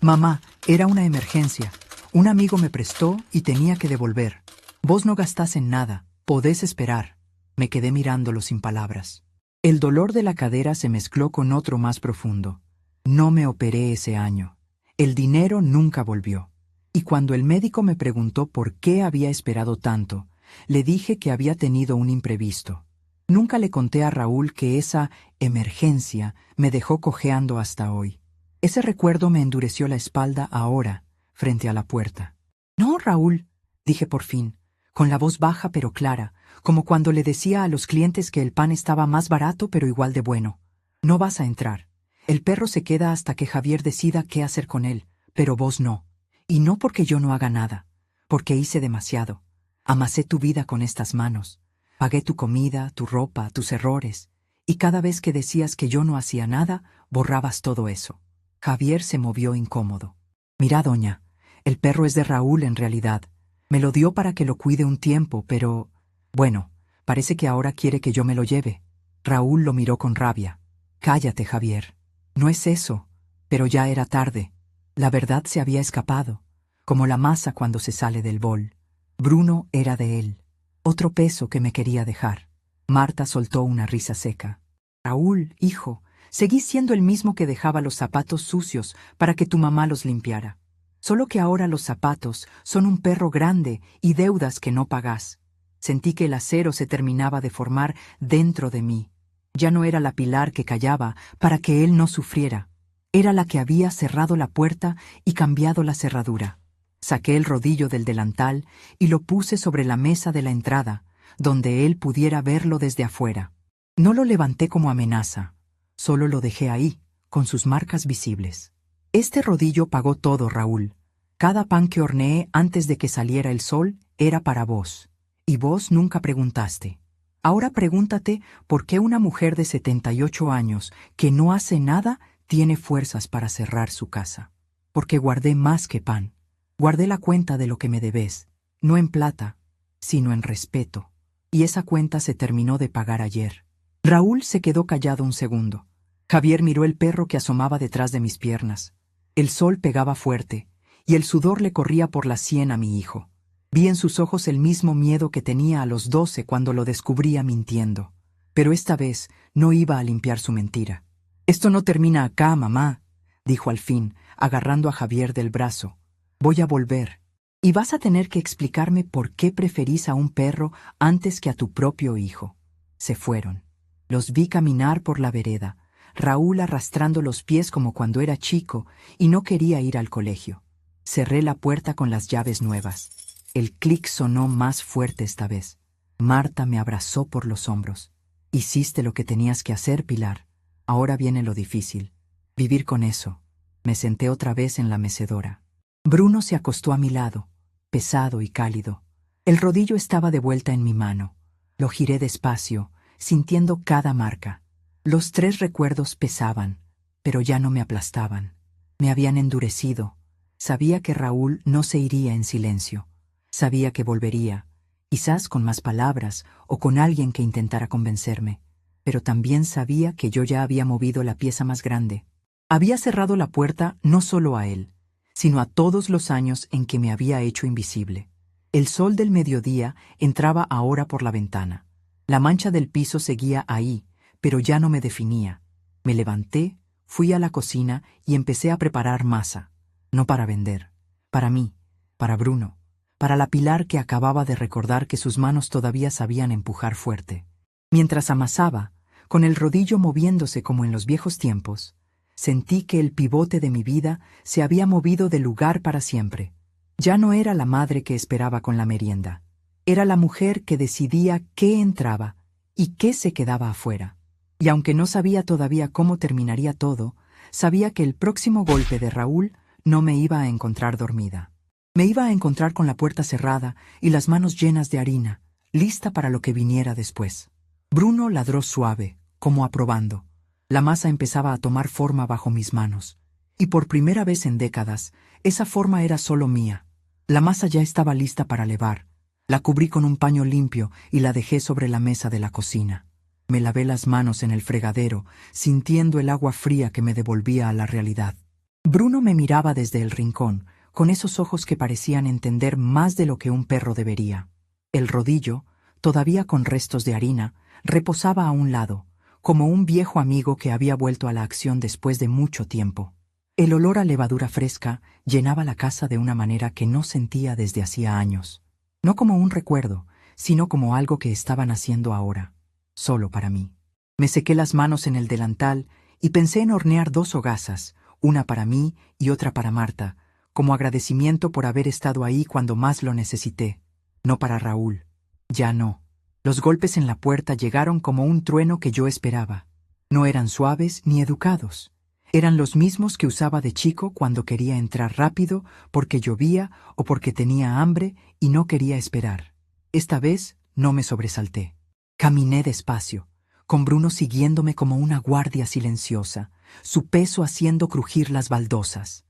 «Mamá, era una emergencia. Un amigo me prestó y tenía que devolver. Vos no gastás en nada, podés esperar». Me quedé mirándolo sin palabras. El dolor de la cadera se mezcló con otro más profundo. No me operé ese año. El dinero nunca volvió. Y cuando el médico me preguntó por qué había esperado tanto, le dije que había tenido un imprevisto. Nunca le conté a Raúl que esa emergencia me dejó cojeando hasta hoy. Ese recuerdo me endureció la espalda ahora, frente a la puerta. «No, Raúl», dije por fin, con la voz baja pero clara, como cuando le decía a los clientes que el pan estaba más barato pero igual de bueno. «No vas a entrar. El perro se queda hasta que Javier decida qué hacer con él, pero vos no. Y no porque yo no haga nada, porque hice demasiado. Amasé tu vida con estas manos. Pagué tu comida, tu ropa, tus errores. Y cada vez que decías que yo no hacía nada, borrabas todo eso». Javier se movió incómodo. «Mirá, doña, el perro es de Raúl en realidad. Me lo dio para que lo cuide un tiempo, pero... Bueno, parece que ahora quiere que yo me lo lleve». Raúl lo miró con rabia. «Cállate, Javier. No es eso». Pero ya era tarde. La verdad se había escapado, como la masa cuando se sale del bol. Bruno era de él. Otro peso que me quería dejar. Marta soltó una risa seca. «Raúl, hijo, seguí siendo el mismo que dejaba los zapatos sucios para que tu mamá los limpiara. Solo que ahora los zapatos son un perro grande y deudas que no pagás». Sentí que el acero se terminaba de formar dentro de mí. Ya no era la pilar que callaba para que él no sufriera. Era la que había cerrado la puerta y cambiado la cerradura. Saqué el rodillo del delantal y lo puse sobre la mesa de la entrada, donde él pudiera verlo desde afuera. No lo levanté como amenaza, solo lo dejé ahí, con sus marcas visibles. Este rodillo pagó todo, Raúl. Cada pan que horneé antes de que saliera el sol era para vos, y vos nunca preguntaste. Ahora pregúntate por qué una mujer de 78 años, que no hace nada, tiene fuerzas para cerrar su casa. Porque guardé más que pan. Guardé la cuenta de lo que me debes, no en plata, sino en respeto. Y esa cuenta se terminó de pagar ayer. Raúl se quedó callado un segundo. Javier miró el perro que asomaba detrás de mis piernas. El sol pegaba fuerte, y el sudor le corría por la sien a mi hijo. Vi en sus ojos el mismo miedo que tenía a los 12 cuando lo descubría mintiendo. Pero esta vez no iba a limpiar su mentira. «Esto no termina acá, mamá», dijo al fin, agarrando a Javier del brazo. «Voy a volver. Y vas a tener que explicarme por qué preferís a un perro antes que a tu propio hijo». Se fueron. Los vi caminar por la vereda, Raúl arrastrando los pies como cuando era chico y no quería ir al colegio. Cerré la puerta con las llaves nuevas. El clic sonó más fuerte esta vez. Marta me abrazó por los hombros. «Hiciste lo que tenías que hacer, Pilar. Ahora viene lo difícil. Vivir con eso». Me senté otra vez en la mecedora. Bruno se acostó a mi lado, pesado y cálido. El rodillo estaba de vuelta en mi mano. Lo giré despacio, sintiendo cada marca. Los 3 recuerdos pesaban, pero ya no me aplastaban. Me habían endurecido. Sabía que Raúl no se iría en silencio. Sabía que volvería, quizás con más palabras o con alguien que intentara convencerme. Pero también sabía que yo ya había movido la pieza más grande. Había cerrado la puerta no solo a él, sino a todos los años en que me había hecho invisible. El sol del mediodía entraba ahora por la ventana. La mancha del piso seguía ahí, pero ya no me definía. Me levanté, fui a la cocina y empecé a preparar masa. No para vender, para mí, para Bruno, para la Pilar que acababa de recordar que sus manos todavía sabían empujar fuerte. Mientras amasaba, con el rodillo moviéndose como en los viejos tiempos, sentí que el pivote de mi vida se había movido de lugar para siempre. Ya no era la madre que esperaba con la merienda. Era la mujer que decidía qué entraba y qué se quedaba afuera. Y aunque no sabía todavía cómo terminaría todo, sabía que el próximo golpe de Raúl no me iba a encontrar dormida. Me iba a encontrar con la puerta cerrada y las manos llenas de harina, lista para lo que viniera después. Bruno ladró suave, como aprobando. La masa empezaba a tomar forma bajo mis manos. Y por primera vez en décadas, esa forma era solo mía. La masa ya estaba lista para levar. La cubrí con un paño limpio y la dejé sobre la mesa de la cocina. Me lavé las manos en el fregadero, sintiendo el agua fría que me devolvía a la realidad. Bruno me miraba desde el rincón, con esos ojos que parecían entender más de lo que un perro debería. El rodillo, todavía con restos de harina, reposaba a un lado, como un viejo amigo que había vuelto a la acción después de mucho tiempo. El olor a levadura fresca llenaba la casa de una manera que no sentía desde hacía años. No como un recuerdo, sino como algo que estaban haciendo ahora, solo para mí. Me sequé las manos en el delantal y pensé en hornear 2 hogazas, una para mí y otra para Marta, como agradecimiento por haber estado ahí cuando más lo necesité. No para Raúl. Ya no. Los golpes en la puerta llegaron como un trueno que yo esperaba. No eran suaves ni educados. Eran los mismos que usaba de chico cuando quería entrar rápido, porque llovía o porque tenía hambre y no quería esperar. Esta vez no me sobresalté. Caminé despacio, con Bruno siguiéndome como una guardia silenciosa, su peso haciendo crujir las baldosas.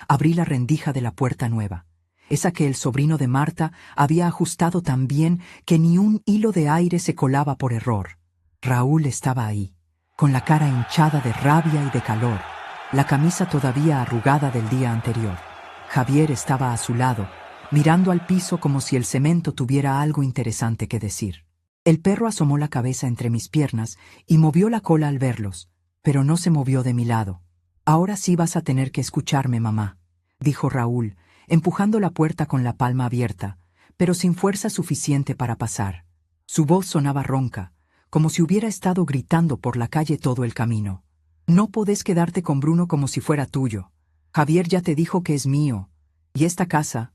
Abrí la rendija de la puerta nueva, esa que el sobrino de Marta había ajustado tan bien que ni un hilo de aire se colaba por error. Raúl estaba ahí, con la cara hinchada de rabia y de calor, la camisa todavía arrugada del día anterior. Javier estaba a su lado, mirando al piso como si el cemento tuviera algo interesante que decir. El perro asomó la cabeza entre mis piernas y movió la cola al verlos, pero no se movió de mi lado. «Ahora sí vas a tener que escucharme, mamá», dijo Raúl, empujando la puerta con la palma abierta, pero sin fuerza suficiente para pasar. Su voz sonaba ronca, como si hubiera estado gritando por la calle todo el camino. No podés quedarte con Bruno como si fuera tuyo. Javier ya te dijo que es mío. Y esta casa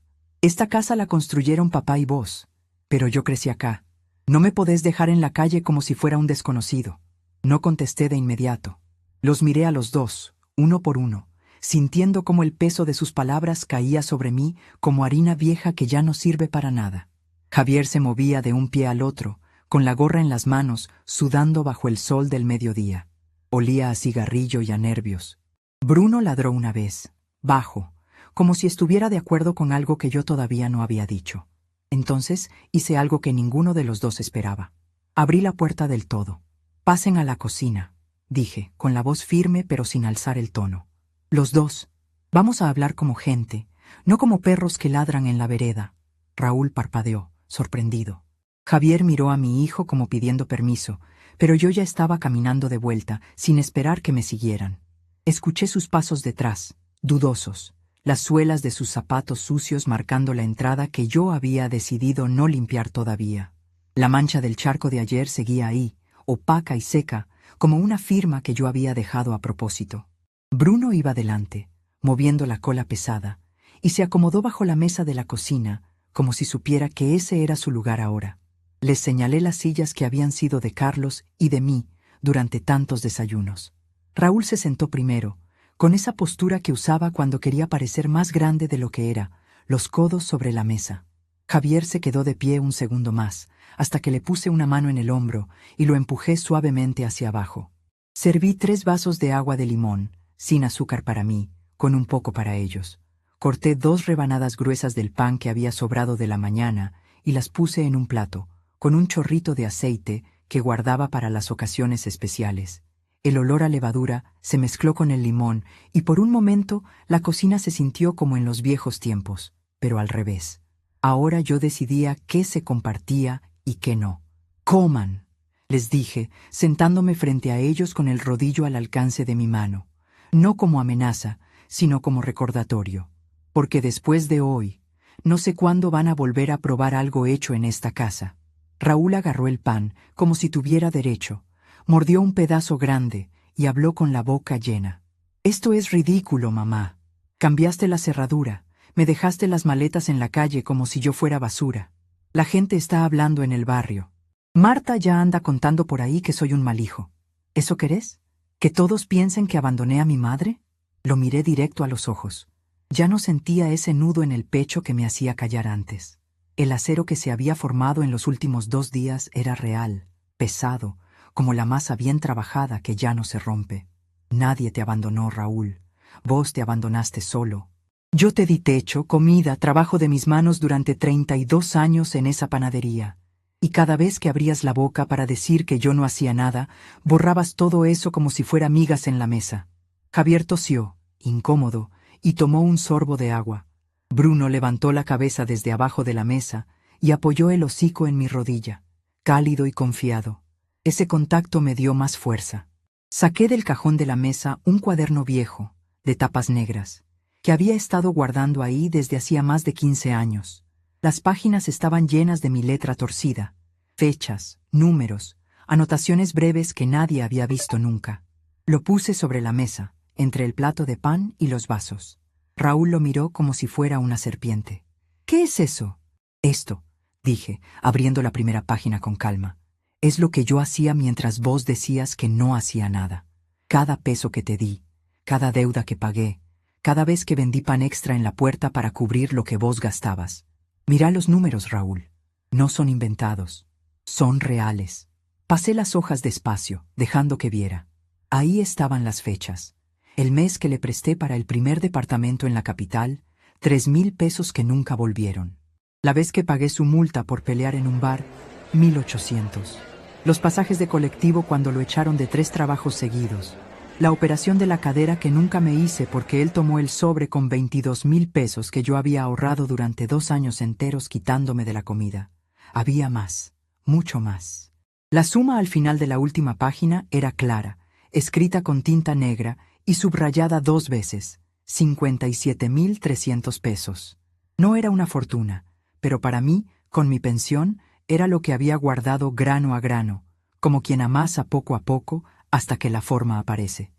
la construyeron papá y vos. Pero yo crecí acá. No me podés dejar en la calle como si fuera un desconocido. No contesté de inmediato. Los miré a los dos, uno por uno, sintiendo cómo el peso de sus palabras caía sobre mí como harina vieja que ya no sirve para nada. Javier se movía de un pie al otro, con la gorra en las manos, sudando bajo el sol del mediodía. Olía a cigarrillo y a nervios. Bruno ladró una vez, bajo, como si estuviera de acuerdo con algo que yo todavía no había dicho. Entonces hice algo que ninguno de los dos esperaba. Abrí la puerta del todo. «Pasen a la cocina», dije, con la voz firme pero sin alzar el tono. «Los dos. Vamos a hablar como gente, no como perros que ladran en la vereda». Raúl parpadeó, sorprendido. Javier miró a mi hijo como pidiendo permiso, pero yo ya estaba caminando de vuelta, sin esperar que me siguieran. Escuché sus pasos detrás, dudosos, las suelas de sus zapatos sucios marcando la entrada que yo había decidido no limpiar todavía. La mancha del charco de ayer seguía ahí, opaca y seca, como una firma que yo había dejado a propósito. Bruno iba delante, moviendo la cola pesada, y se acomodó bajo la mesa de la cocina, como si supiera que ese era su lugar ahora. Les señalé las sillas que habían sido de Carlos y de mí durante tantos desayunos. Raúl se sentó primero, con esa postura que usaba cuando quería parecer más grande de lo que era, los codos sobre la mesa. Javier se quedó de pie un segundo más, hasta que le puse una mano en el hombro y lo empujé suavemente hacia abajo. Serví 3 vasos de agua de limón, sin azúcar para mí, con un poco para ellos. Corté 2 rebanadas gruesas del pan que había sobrado de la mañana y las puse en un plato, con un chorrito de aceite que guardaba para las ocasiones especiales. El olor a levadura se mezcló con el limón y por un momento la cocina se sintió como en los viejos tiempos, pero al revés. Ahora yo decidía qué se compartía y qué no. «Coman», les dije, sentándome frente a ellos con el rodillo al alcance de mi mano, no como amenaza, sino como recordatorio. Porque después de hoy, no sé cuándo van a volver a probar algo hecho en esta casa. Raúl agarró el pan como si tuviera derecho, mordió un pedazo grande y habló con la boca llena. «Esto es ridículo, mamá. Cambiaste la cerradura, me dejaste las maletas en la calle como si yo fuera basura. La gente está hablando en el barrio. Marta ya anda contando por ahí que soy un mal hijo. ¿Eso querés? ¿Que todos piensen que abandoné a mi madre?» Lo miré directo a los ojos. Ya no sentía ese nudo en el pecho que me hacía callar antes. El acero que se había formado en los últimos 2 días era real, pesado, como la masa bien trabajada que ya no se rompe. «Nadie te abandonó, Raúl. Vos te abandonaste solo. Yo te di techo, comida, trabajo de mis manos durante 32 años en esa panadería. Y cada vez que abrías la boca para decir que yo no hacía nada, borrabas todo eso como si fuera migas en la mesa». Javier tosió, incómodo, y tomó un sorbo de agua. Bruno levantó la cabeza desde abajo de la mesa y apoyó el hocico en mi rodilla, cálido y confiado. Ese contacto me dio más fuerza. Saqué del cajón de la mesa un cuaderno viejo, de tapas negras, que había estado guardando ahí desde hacía más de 15 años. Las páginas estaban llenas de mi letra torcida, fechas, números, anotaciones breves que nadie había visto nunca. Lo puse sobre la mesa, entre el plato de pan y los vasos. Raúl lo miró como si fuera una serpiente. «¿Qué es eso?» «Esto», dije, abriendo la primera página con calma. «Es lo que yo hacía mientras vos decías que no hacía nada. Cada peso que te di, cada deuda que pagué, cada vez que vendí pan extra en la puerta para cubrir lo que vos gastabas. Mirá los números, Raúl. No son inventados. Son reales». Pasé las hojas despacio, dejando que viera. Ahí estaban las fechas. El mes que le presté para el primer departamento en la capital, 3,000 pesos que nunca volvieron. La vez que pagué su multa por pelear en un bar, 1,800. Los pasajes de colectivo cuando lo echaron de 3 trabajos seguidos. La operación de la cadera que nunca me hice porque él tomó el sobre con 22,000 pesos que yo había ahorrado durante 2 años enteros quitándome de la comida. Había más, mucho más. La suma al final de la última página era clara, escrita con tinta negra y subrayada 2 veces, 57,300 pesos. No era una fortuna, pero para mí, con mi pensión, era lo que había guardado grano a grano, como quien amasa poco a poco hasta que la forma aparece.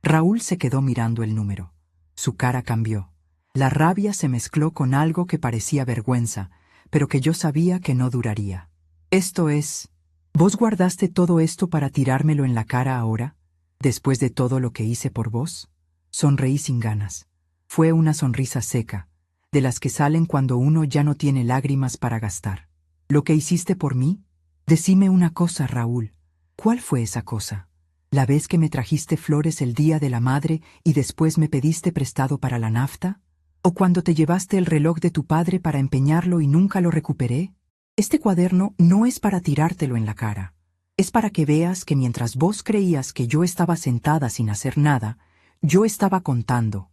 Raúl se quedó mirando el número. Su cara cambió. La rabia se mezcló con algo que parecía vergüenza, pero que yo sabía que no duraría. Esto es... ¿Vos guardaste todo esto para tirármelo en la cara ahora, después de todo lo que hice por vos? Sonreí sin ganas. Fue una sonrisa seca, de las que salen cuando uno ya no tiene lágrimas para gastar. ¿Lo que hiciste por mí? Decime una cosa, Raúl. ¿Cuál fue esa cosa? ¿La vez que me trajiste flores el día de la madre y después me pediste prestado para la nafta? ¿O cuando te llevaste el reloj de tu padre para empeñarlo y nunca lo recuperé? Este cuaderno no es para tirártelo en la cara. Es para que veas que mientras vos creías que yo estaba sentada sin hacer nada, yo estaba contando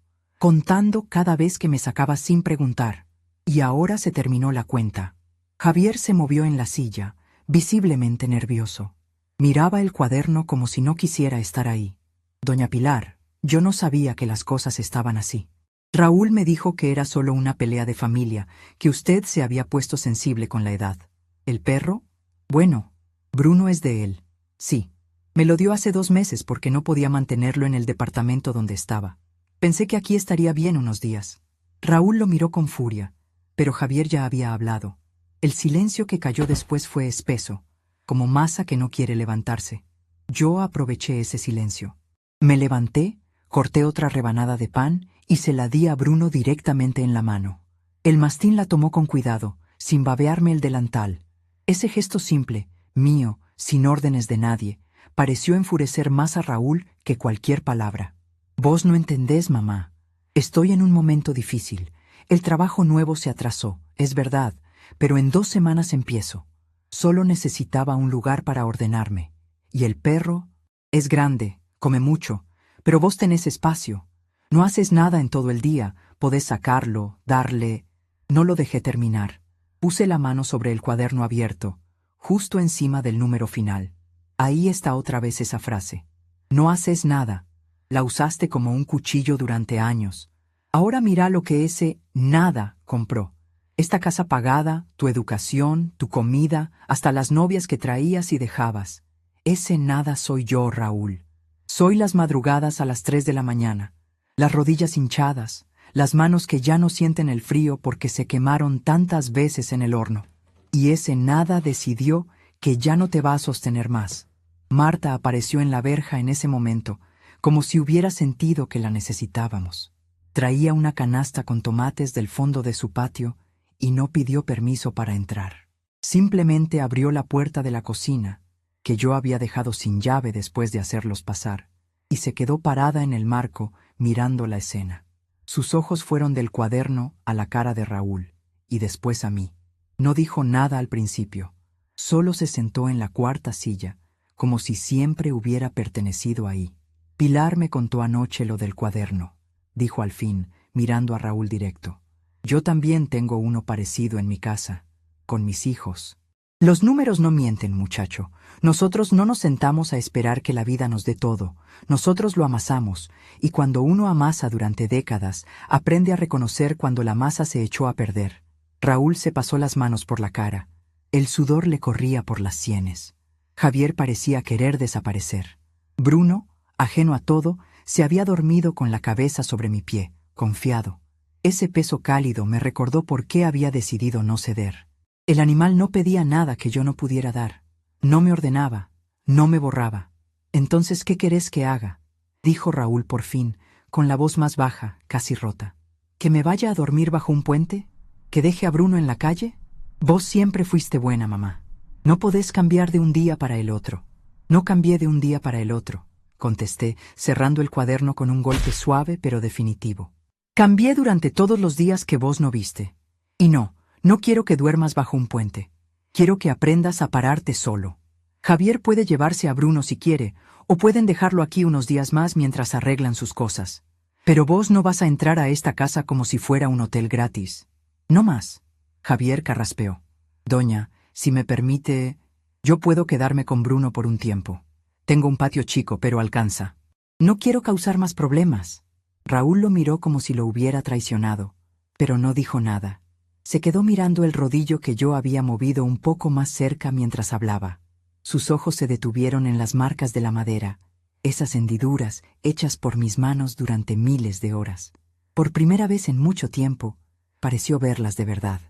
cada vez que me sacabas sin preguntar. Y ahora se terminó la cuenta. Javier se movió en la silla, visiblemente nervioso. Miraba el cuaderno como si no quisiera estar ahí. Doña Pilar, yo no sabía que las cosas estaban así. Raúl me dijo que era solo una pelea de familia, que usted se había puesto sensible con la edad. ¿El perro? Bueno, Bruno es de él. Sí. Me lo dio hace 2 meses porque no podía mantenerlo en el departamento donde estaba. Pensé que aquí estaría bien unos días. Raúl lo miró con furia, pero Javier ya había hablado. El silencio que cayó después fue espeso, como masa que no quiere levantarse. Yo aproveché ese silencio. Me levanté, corté otra rebanada de pan y se la di a Bruno directamente en la mano. El mastín la tomó con cuidado, sin babearme el delantal. Ese gesto simple, mío, sin órdenes de nadie, pareció enfurecer más a Raúl que cualquier palabra. Vos no entendés, mamá. Estoy en un momento difícil. El trabajo nuevo se atrasó, es verdad, pero en 2 semanas empiezo. Solo necesitaba un lugar para ordenarme. Y el perro es grande, come mucho, pero vos tenés espacio. No haces nada en todo el día, podés sacarlo, darle... No lo dejé terminar. Puse la mano sobre el cuaderno abierto, justo encima del número final. Ahí está otra vez esa frase. No haces nada. La usaste como un cuchillo durante años. Ahora mira lo que ese nada compró. Esta casa pagada, tu educación, tu comida, hasta las novias que traías y dejabas. Ese nada soy yo, Raúl. Soy las madrugadas a las 3 de la mañana, las rodillas hinchadas, las manos que ya no sienten el frío porque se quemaron tantas veces en el horno. Y ese nada decidió que ya no te va a sostener más. Marta apareció en la verja en ese momento, como si hubiera sentido que la necesitábamos. Traía una canasta con tomates del fondo de su patio y no pidió permiso para entrar. Simplemente abrió la puerta de la cocina, que yo había dejado sin llave después de hacerlos pasar, y se quedó parada en el marco mirando la escena. Sus ojos fueron del cuaderno a la cara de Raúl, y después a mí. No dijo nada al principio, solo se sentó en la cuarta silla, como si siempre hubiera pertenecido ahí. Pilar me contó anoche lo del cuaderno, dijo al fin, mirando a Raúl directo. Yo también tengo uno parecido en mi casa, con mis hijos. Los números no mienten, muchacho. Nosotros no nos sentamos a esperar que la vida nos dé todo. Nosotros lo amasamos, y cuando uno amasa durante décadas, aprende a reconocer cuando la masa se echó a perder. Raúl se pasó las manos por la cara. El sudor le corría por las sienes. Javier parecía querer desaparecer. Bruno, ajeno a todo, se había dormido con la cabeza sobre mi pie, confiado. Ese peso cálido me recordó por qué había decidido no ceder. El animal no pedía nada que yo no pudiera dar. No me ordenaba, no me borraba. Entonces, ¿qué querés que haga? Dijo Raúl por fin, con la voz más baja, casi rota. ¿Que me vaya a dormir bajo un puente? ¿Que deje a Bruno en la calle? Vos siempre fuiste buena, mamá. No podés cambiar de un día para el otro. No cambié de un día para el otro, contesté, cerrando el cuaderno con un golpe suave pero definitivo. Cambié durante todos los días que vos no viste. Y no quiero que duermas bajo un puente. Quiero que aprendas a pararte solo. Javier puede llevarse a Bruno si quiere, o pueden dejarlo aquí unos días más mientras arreglan sus cosas. Pero vos no vas a entrar a esta casa como si fuera un hotel gratis. No más. Javier carraspeó. Doña, si me permite, yo puedo quedarme con Bruno por un tiempo. Tengo un patio chico, pero alcanza. No quiero causar más problemas. Raúl lo miró como si lo hubiera traicionado, pero no dijo nada. Se quedó mirando el rodillo que yo había movido un poco más cerca mientras hablaba. Sus ojos se detuvieron en las marcas de la madera, esas hendiduras hechas por mis manos durante miles de horas. Por primera vez en mucho tiempo, pareció verlas de verdad.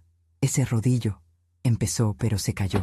Ese rodillo, empezó, pero se calló.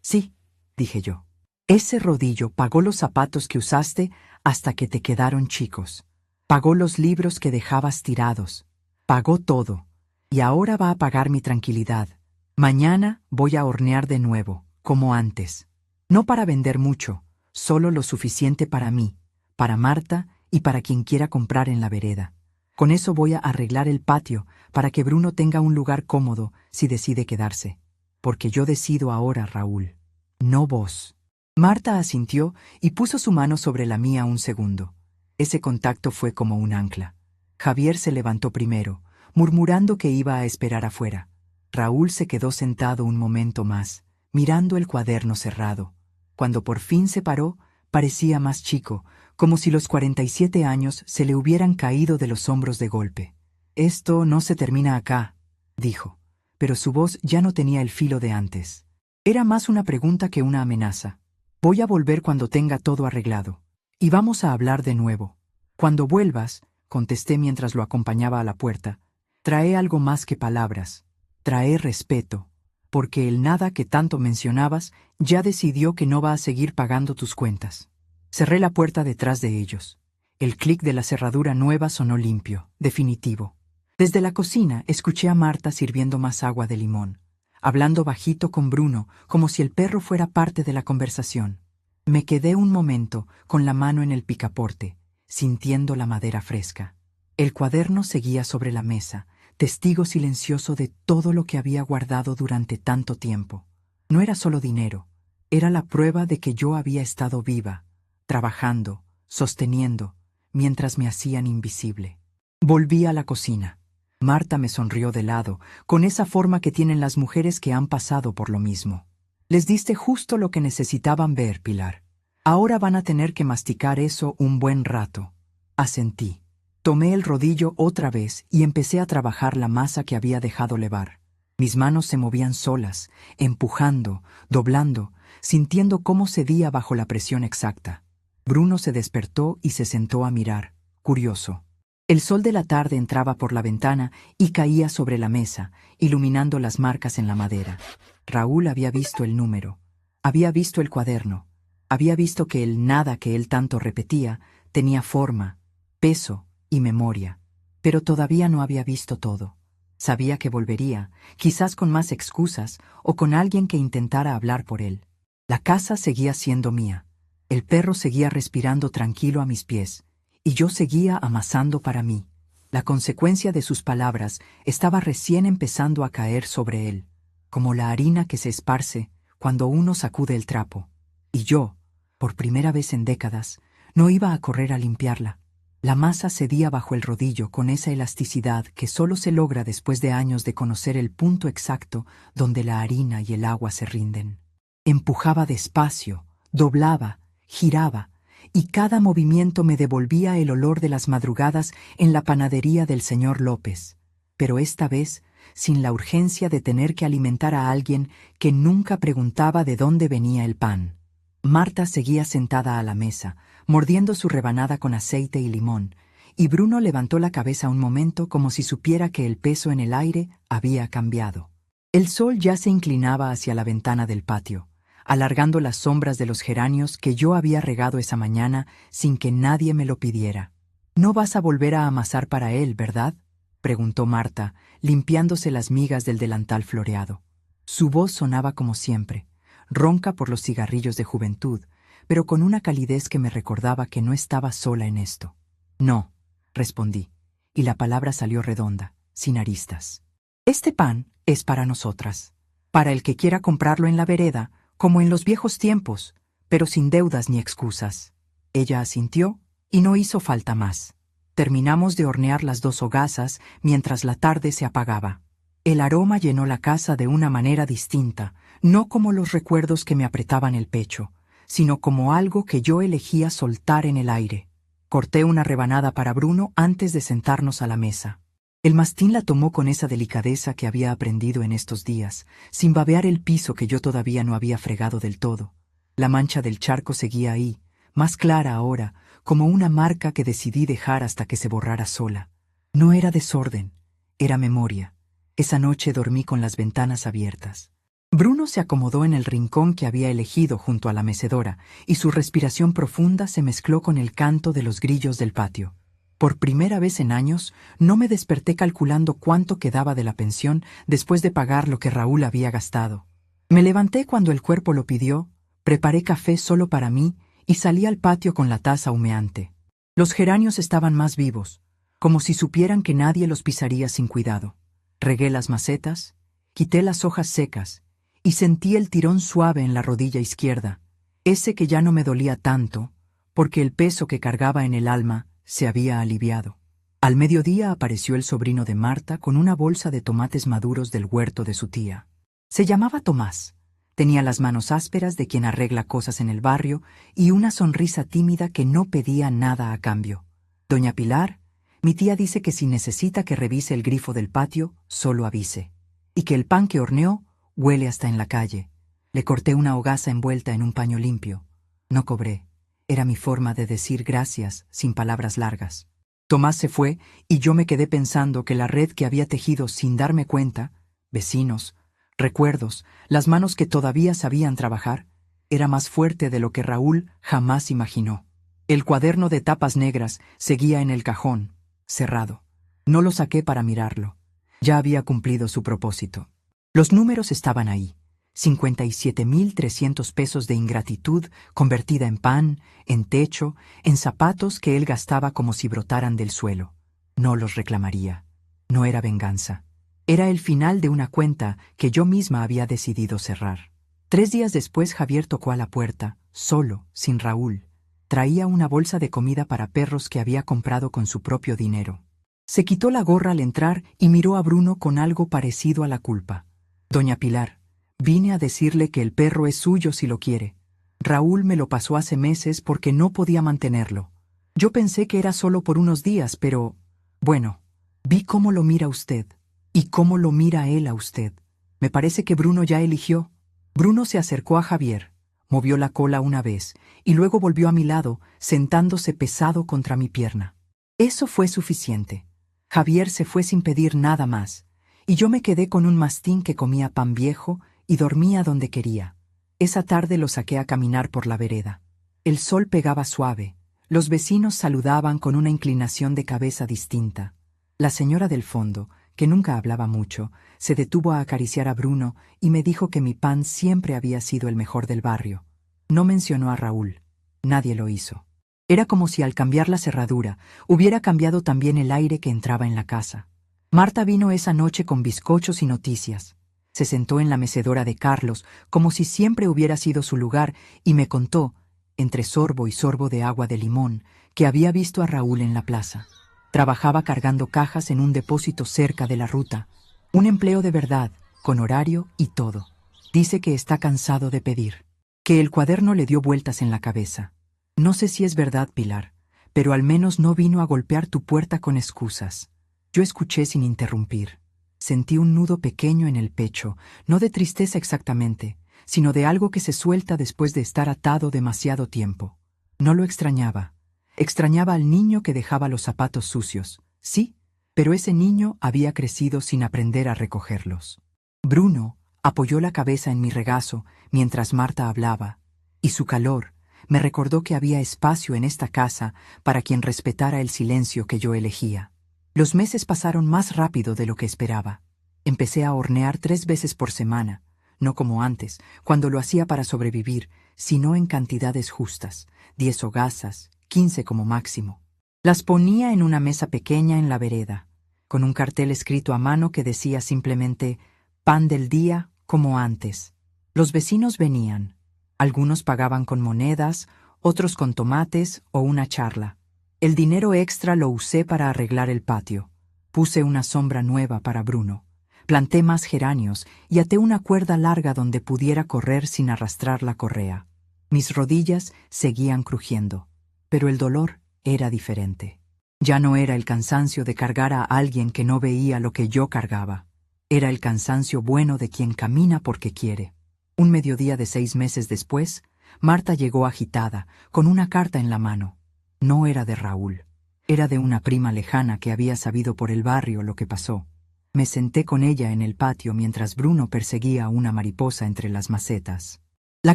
Sí, dije yo. Ese rodillo pagó los zapatos que usaste hasta que te quedaron chicos. Pagó los libros que dejabas tirados. Pagó todo. Y ahora va a pagar mi tranquilidad. Mañana voy a hornear de nuevo, como antes. No para vender mucho, solo lo suficiente para mí, para Marta y para quien quiera comprar en la vereda. Con eso voy a arreglar el patio para que Bruno tenga un lugar cómodo si decide quedarse. Porque yo decido ahora, Raúl. No vos. Marta asintió y puso su mano sobre la mía un segundo. Ese contacto fue como un ancla. Javier se levantó primero, murmurando que iba a esperar afuera. Raúl se quedó sentado un momento más, mirando el cuaderno cerrado. Cuando por fin se paró, parecía más chico, como si los 47 años se le hubieran caído de los hombros de golpe. «Esto no se termina acá», dijo, pero su voz ya no tenía el filo de antes. Era más una pregunta que una amenaza. «Voy a volver cuando tenga todo arreglado. Y vamos a hablar de nuevo. Cuando vuelvas», contesté mientras lo acompañaba a la puerta, «trae algo más que palabras. Trae respeto, porque el nada que tanto mencionabas ya decidió que no va a seguir pagando tus cuentas». Cerré la puerta detrás de ellos. El clic de la cerradura nueva sonó limpio, definitivo. Desde la cocina escuché a Marta sirviendo más agua de limón, hablando bajito con Bruno, como si el perro fuera parte de la conversación. Me quedé un momento con la mano en el picaporte, sintiendo la madera fresca. El cuaderno seguía sobre la mesa, testigo silencioso de todo lo que había guardado durante tanto tiempo. No era solo dinero, era la prueba de que yo había estado viva, trabajando, sosteniendo, mientras me hacían invisible. Volví a la cocina. Marta me sonrió de lado, con esa forma que tienen las mujeres que han pasado por lo mismo. Les diste justo lo que necesitaban ver, Pilar. Ahora van a tener que masticar eso un buen rato. Asentí. Tomé el rodillo otra vez y empecé a trabajar la masa que había dejado levar. Mis manos se movían solas, empujando, doblando, sintiendo cómo cedía bajo la presión exacta. Bruno se despertó y se sentó a mirar, curioso. El sol de la tarde entraba por la ventana y caía sobre la mesa, iluminando las marcas en la madera. Raúl había visto el número, había visto el cuaderno, había visto que el nada que él tanto repetía tenía forma, peso y memoria, pero todavía no había visto todo. Sabía que volvería, quizás con más excusas o con alguien que intentara hablar por él. La casa seguía siendo mía. El perro seguía respirando tranquilo a mis pies, y yo seguía amasando para mí. La consecuencia de sus palabras estaba recién empezando a caer sobre él, como la harina que se esparce cuando uno sacude el trapo. Y yo, por primera vez en décadas, no iba a correr a limpiarla. La masa cedía bajo el rodillo con esa elasticidad que solo se logra después de años de conocer el punto exacto donde la harina y el agua se rinden. Empujaba despacio, doblaba, giraba, y cada movimiento me devolvía el olor de las madrugadas en la panadería del señor López, pero esta vez sin la urgencia de tener que alimentar a alguien que nunca preguntaba de dónde venía el pan. Marta seguía sentada a la mesa, mordiendo su rebanada con aceite y limón, y Bruno levantó la cabeza un momento como si supiera que el peso en el aire había cambiado. El sol ya se inclinaba hacia la ventana del patio, alargando las sombras de los geranios que yo había regado esa mañana sin que nadie me lo pidiera. «No vas a volver a amasar para él, ¿verdad?», preguntó Marta, limpiándose las migas del delantal floreado. Su voz sonaba como siempre, ronca por los cigarrillos de juventud, pero con una calidez que me recordaba que no estaba sola en esto. «No», respondí, y la palabra salió redonda, sin aristas. «Este pan es para nosotras, para el que quiera comprarlo en la vereda, como en los viejos tiempos, pero sin deudas ni excusas». Ella asintió y no hizo falta más. Terminamos de hornear las 2 hogazas mientras la tarde se apagaba. El aroma llenó la casa de una manera distinta, no como los recuerdos que me apretaban el pecho, sino como algo que yo elegía soltar en el aire. Corté una rebanada para Bruno antes de sentarnos a la mesa. El mastín la tomó con esa delicadeza que había aprendido en estos días, sin babear el piso que yo todavía no había fregado del todo. La mancha del charco seguía ahí, más clara ahora, como una marca que decidí dejar hasta que se borrara sola. No era desorden, era memoria. Esa noche dormí con las ventanas abiertas. Bruno se acomodó en el rincón que había elegido junto a la mecedora, y su respiración profunda se mezcló con el canto de los grillos del patio. Por primera vez en años, no me desperté calculando cuánto quedaba de la pensión después de pagar lo que Raúl había gastado. Me levanté cuando el cuerpo lo pidió, preparé café solo para mí y salí al patio con la taza humeante. Los geranios estaban más vivos, como si supieran que nadie los pisaría sin cuidado. Regué las macetas, quité las hojas secas y sentí el tirón suave en la rodilla izquierda, ese que ya no me dolía tanto, porque el peso que cargaba en el alma se había aliviado. Al mediodía apareció el sobrino de Marta con una bolsa de tomates maduros del huerto de su tía. Se llamaba Tomás. Tenía las manos ásperas de quien arregla cosas en el barrio y una sonrisa tímida que no pedía nada a cambio. Doña Pilar, mi tía dice que si necesita que revise el grifo del patio, solo avise. Y que el pan que horneó huele hasta en la calle. Le corté una hogaza envuelta en un paño limpio. No cobré. Era mi forma de decir gracias sin palabras largas. Tomás se fue y yo me quedé pensando que la red que había tejido sin darme cuenta, vecinos, recuerdos, las manos que todavía sabían trabajar, era más fuerte de lo que Raúl jamás imaginó. El cuaderno de tapas negras seguía en el cajón, cerrado. No lo saqué para mirarlo. Ya había cumplido su propósito. Los números estaban ahí. 57,300 pesos de ingratitud convertida en pan, en techo, en zapatos que él gastaba como si brotaran del suelo. No los reclamaría. No era venganza. Era el final de una cuenta que yo misma había decidido cerrar. 3 días después Javier tocó a la puerta, solo, sin Raúl. Traía una bolsa de comida para perros que había comprado con su propio dinero. Se quitó la gorra al entrar y miró a Bruno con algo parecido a la culpa. Doña Pilar, vine a decirle que el perro es suyo si lo quiere. Raúl me lo pasó hace meses porque no podía mantenerlo. Yo pensé que era solo por unos días, pero... Bueno, vi cómo lo mira usted. Y cómo lo mira él a usted. Me parece que Bruno ya eligió. Bruno se acercó a Javier, movió la cola una vez, y luego volvió a mi lado, sentándose pesado contra mi pierna. Eso fue suficiente. Javier se fue sin pedir nada más, y yo me quedé con un mastín que comía pan viejo y dormía donde quería. Esa tarde lo saqué a caminar por la vereda. El sol pegaba suave. Los vecinos saludaban con una inclinación de cabeza distinta. La señora del fondo, que nunca hablaba mucho, se detuvo a acariciar a Bruno y me dijo que mi pan siempre había sido el mejor del barrio. No mencionó a Raúl. Nadie lo hizo. Era como si al cambiar la cerradura hubiera cambiado también el aire que entraba en la casa. Marta vino esa noche con bizcochos y noticias. Se sentó en la mecedora de Carlos como si siempre hubiera sido su lugar y me contó, entre sorbo y sorbo de agua de limón, que había visto a Raúl en la plaza. Trabajaba cargando cajas en un depósito cerca de la ruta. Un empleo de verdad, con horario y todo. Dice que está cansado de pedir. Que el cuaderno le dio vueltas en la cabeza. No sé si es verdad, Pilar, pero al menos no vino a golpear tu puerta con excusas. Yo escuché sin interrumpir. Sentí un nudo pequeño en el pecho, no de tristeza exactamente, sino de algo que se suelta después de estar atado demasiado tiempo. No lo extrañaba. Extrañaba al niño que dejaba los zapatos sucios. Sí, pero ese niño había crecido sin aprender a recogerlos. Bruno apoyó la cabeza en mi regazo mientras Marta hablaba, y su calor me recordó que había espacio en esta casa para quien respetara el silencio que yo elegía. Los meses pasaron más rápido de lo que esperaba. Empecé a hornear 3 veces por semana, no como antes, cuando lo hacía para sobrevivir, sino en cantidades justas, 10 hogazas, 15 como máximo. Las ponía en una mesa pequeña en la vereda, con un cartel escrito a mano que decía simplemente «Pan del día como antes». Los vecinos venían. Algunos pagaban con monedas, otros con tomates o una charla. El dinero extra lo usé para arreglar el patio. Puse una sombra nueva para Bruno. Planté más geranios y até una cuerda larga donde pudiera correr sin arrastrar la correa. Mis rodillas seguían crujiendo, pero el dolor era diferente. Ya no era el cansancio de cargar a alguien que no veía lo que yo cargaba. Era el cansancio bueno de quien camina porque quiere. Un mediodía de 6 meses después, Marta llegó agitada, con una carta en la mano. No era de Raúl. Era de una prima lejana que había sabido por el barrio lo que pasó. Me senté con ella en el patio mientras Bruno perseguía a una mariposa entre las macetas. La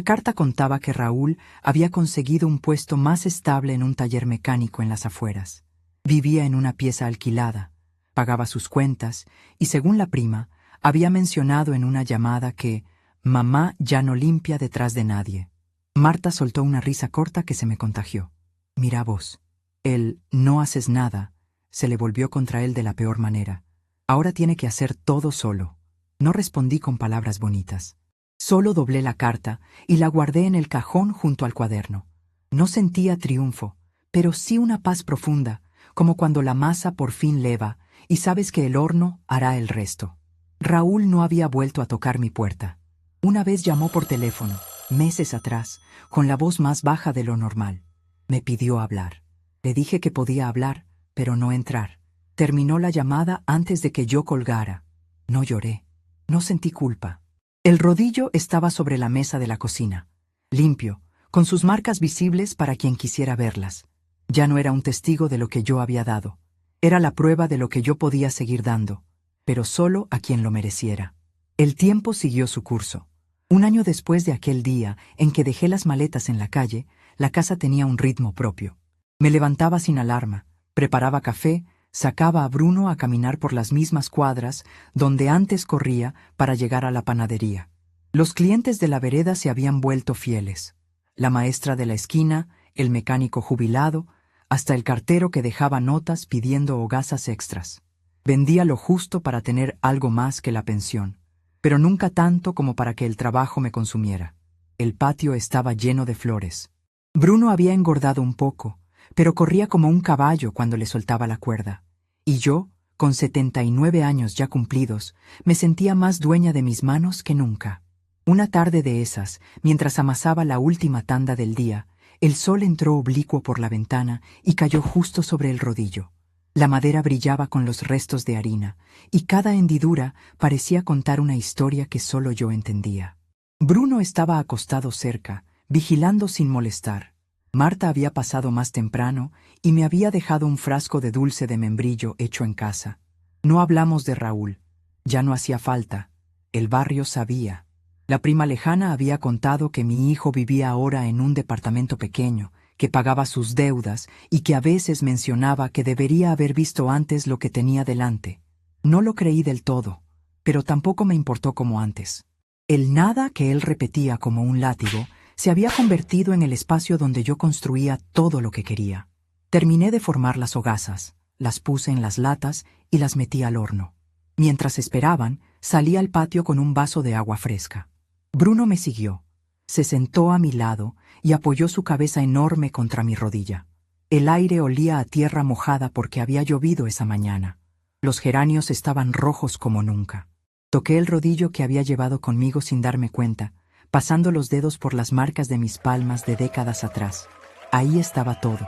carta contaba que Raúl había conseguido un puesto más estable en un taller mecánico en las afueras. Vivía en una pieza alquilada, pagaba sus cuentas y, según la prima, había mencionado en una llamada que mamá ya no limpia detrás de nadie. Marta soltó una risa corta que se me contagió. Mira vos. El «no haces nada» se le volvió contra él de la peor manera. Ahora tiene que hacer todo solo. No respondí con palabras bonitas. Solo doblé la carta y la guardé en el cajón junto al cuaderno. No sentía triunfo, pero sí una paz profunda, como cuando la masa por fin leva y sabes que el horno hará el resto. Raúl no había vuelto a tocar mi puerta. Una vez llamó por teléfono, meses atrás, con la voz más baja de lo normal. Me pidió hablar. Le dije que podía hablar, pero no entrar. Terminó la llamada antes de que yo colgara. No lloré. No sentí culpa. El rodillo estaba sobre la mesa de la cocina, limpio, con sus marcas visibles para quien quisiera verlas. Ya no era un testigo de lo que yo había dado. Era la prueba de lo que yo podía seguir dando, pero solo a quien lo mereciera. El tiempo siguió su curso. Un año después de aquel día en que dejé las maletas en la calle, la casa tenía un ritmo propio. Me levantaba sin alarma, preparaba café, sacaba a Bruno a caminar por las mismas cuadras donde antes corría para llegar a la panadería. Los clientes de la vereda se habían vuelto fieles. La maestra de la esquina, el mecánico jubilado, hasta el cartero que dejaba notas pidiendo hogazas extras. Vendía lo justo para tener algo más que la pensión, pero nunca tanto como para que el trabajo me consumiera. El patio estaba lleno de flores. Bruno había engordado un poco, pero corría como un caballo cuando le soltaba la cuerda. Y yo, con 79 años ya cumplidos, me sentía más dueña de mis manos que nunca. Una tarde de esas, mientras amasaba la última tanda del día, el sol entró oblicuo por la ventana y cayó justo sobre el rodillo. La madera brillaba con los restos de harina, y cada hendidura parecía contar una historia que solo yo entendía. Bruno estaba acostado cerca, vigilando sin molestar. Marta había pasado más temprano y me había dejado un frasco de dulce de membrillo hecho en casa. No hablamos de Raúl. Ya no hacía falta. El barrio sabía. La prima lejana había contado que mi hijo vivía ahora en un departamento pequeño, que pagaba sus deudas y que a veces mencionaba que debería haber visto antes lo que tenía delante. No lo creí del todo, pero tampoco me importó como antes. El nada que él repetía como un látigo se había convertido en el espacio donde yo construía todo lo que quería. Terminé de formar las hogazas, las puse en las latas y las metí al horno. Mientras esperaban, salí al patio con un vaso de agua fresca. Bruno me siguió. Se sentó a mi lado y apoyó su cabeza enorme contra mi rodilla. El aire olía a tierra mojada porque había llovido esa mañana. Los geranios estaban rojos como nunca. Toqué el rodillo que había llevado conmigo sin darme cuenta, pasando los dedos por las marcas de mis palmas de décadas atrás. Ahí estaba todo.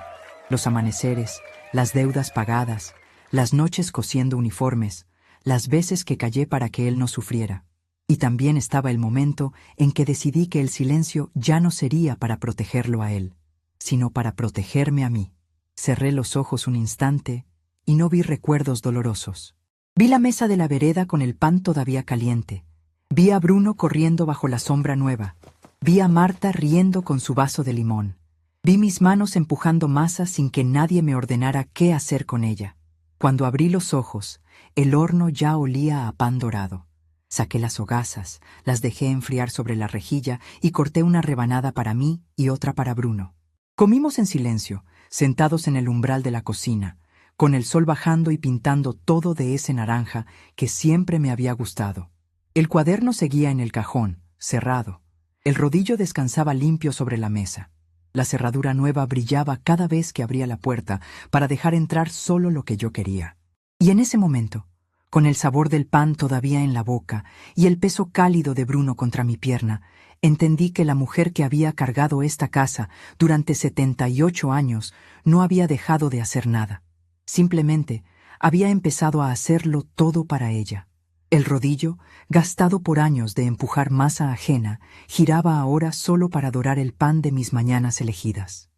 Los amaneceres, las deudas pagadas, las noches cosiendo uniformes, las veces que callé para que él no sufriera. Y también estaba el momento en que decidí que el silencio ya no sería para protegerlo a él, sino para protegerme a mí. Cerré los ojos un instante y no vi recuerdos dolorosos. Vi la mesa de la vereda con el pan todavía caliente. Vi a Bruno corriendo bajo la sombra nueva. Vi a Marta riendo con su vaso de limón. Vi mis manos empujando masa sin que nadie me ordenara qué hacer con ella. Cuando abrí los ojos, el horno ya olía a pan dorado. Saqué las hogazas, las dejé enfriar sobre la rejilla y corté una rebanada para mí y otra para Bruno. Comimos en silencio, sentados en el umbral de la cocina, con el sol bajando y pintando todo de ese naranja que siempre me había gustado. El cuaderno seguía en el cajón, cerrado. El rodillo descansaba limpio sobre la mesa. La cerradura nueva brillaba cada vez que abría la puerta para dejar entrar solo lo que yo quería. Y en ese momento, con el sabor del pan todavía en la boca y el peso cálido de Bruno contra mi pierna, entendí que la mujer que había cargado esta casa durante 78 años no había dejado de hacer nada. Simplemente había empezado a hacerlo todo para ella. El rodillo, gastado por años de empujar masa ajena, giraba ahora solo para dorar el pan de mis mañanas elegidas.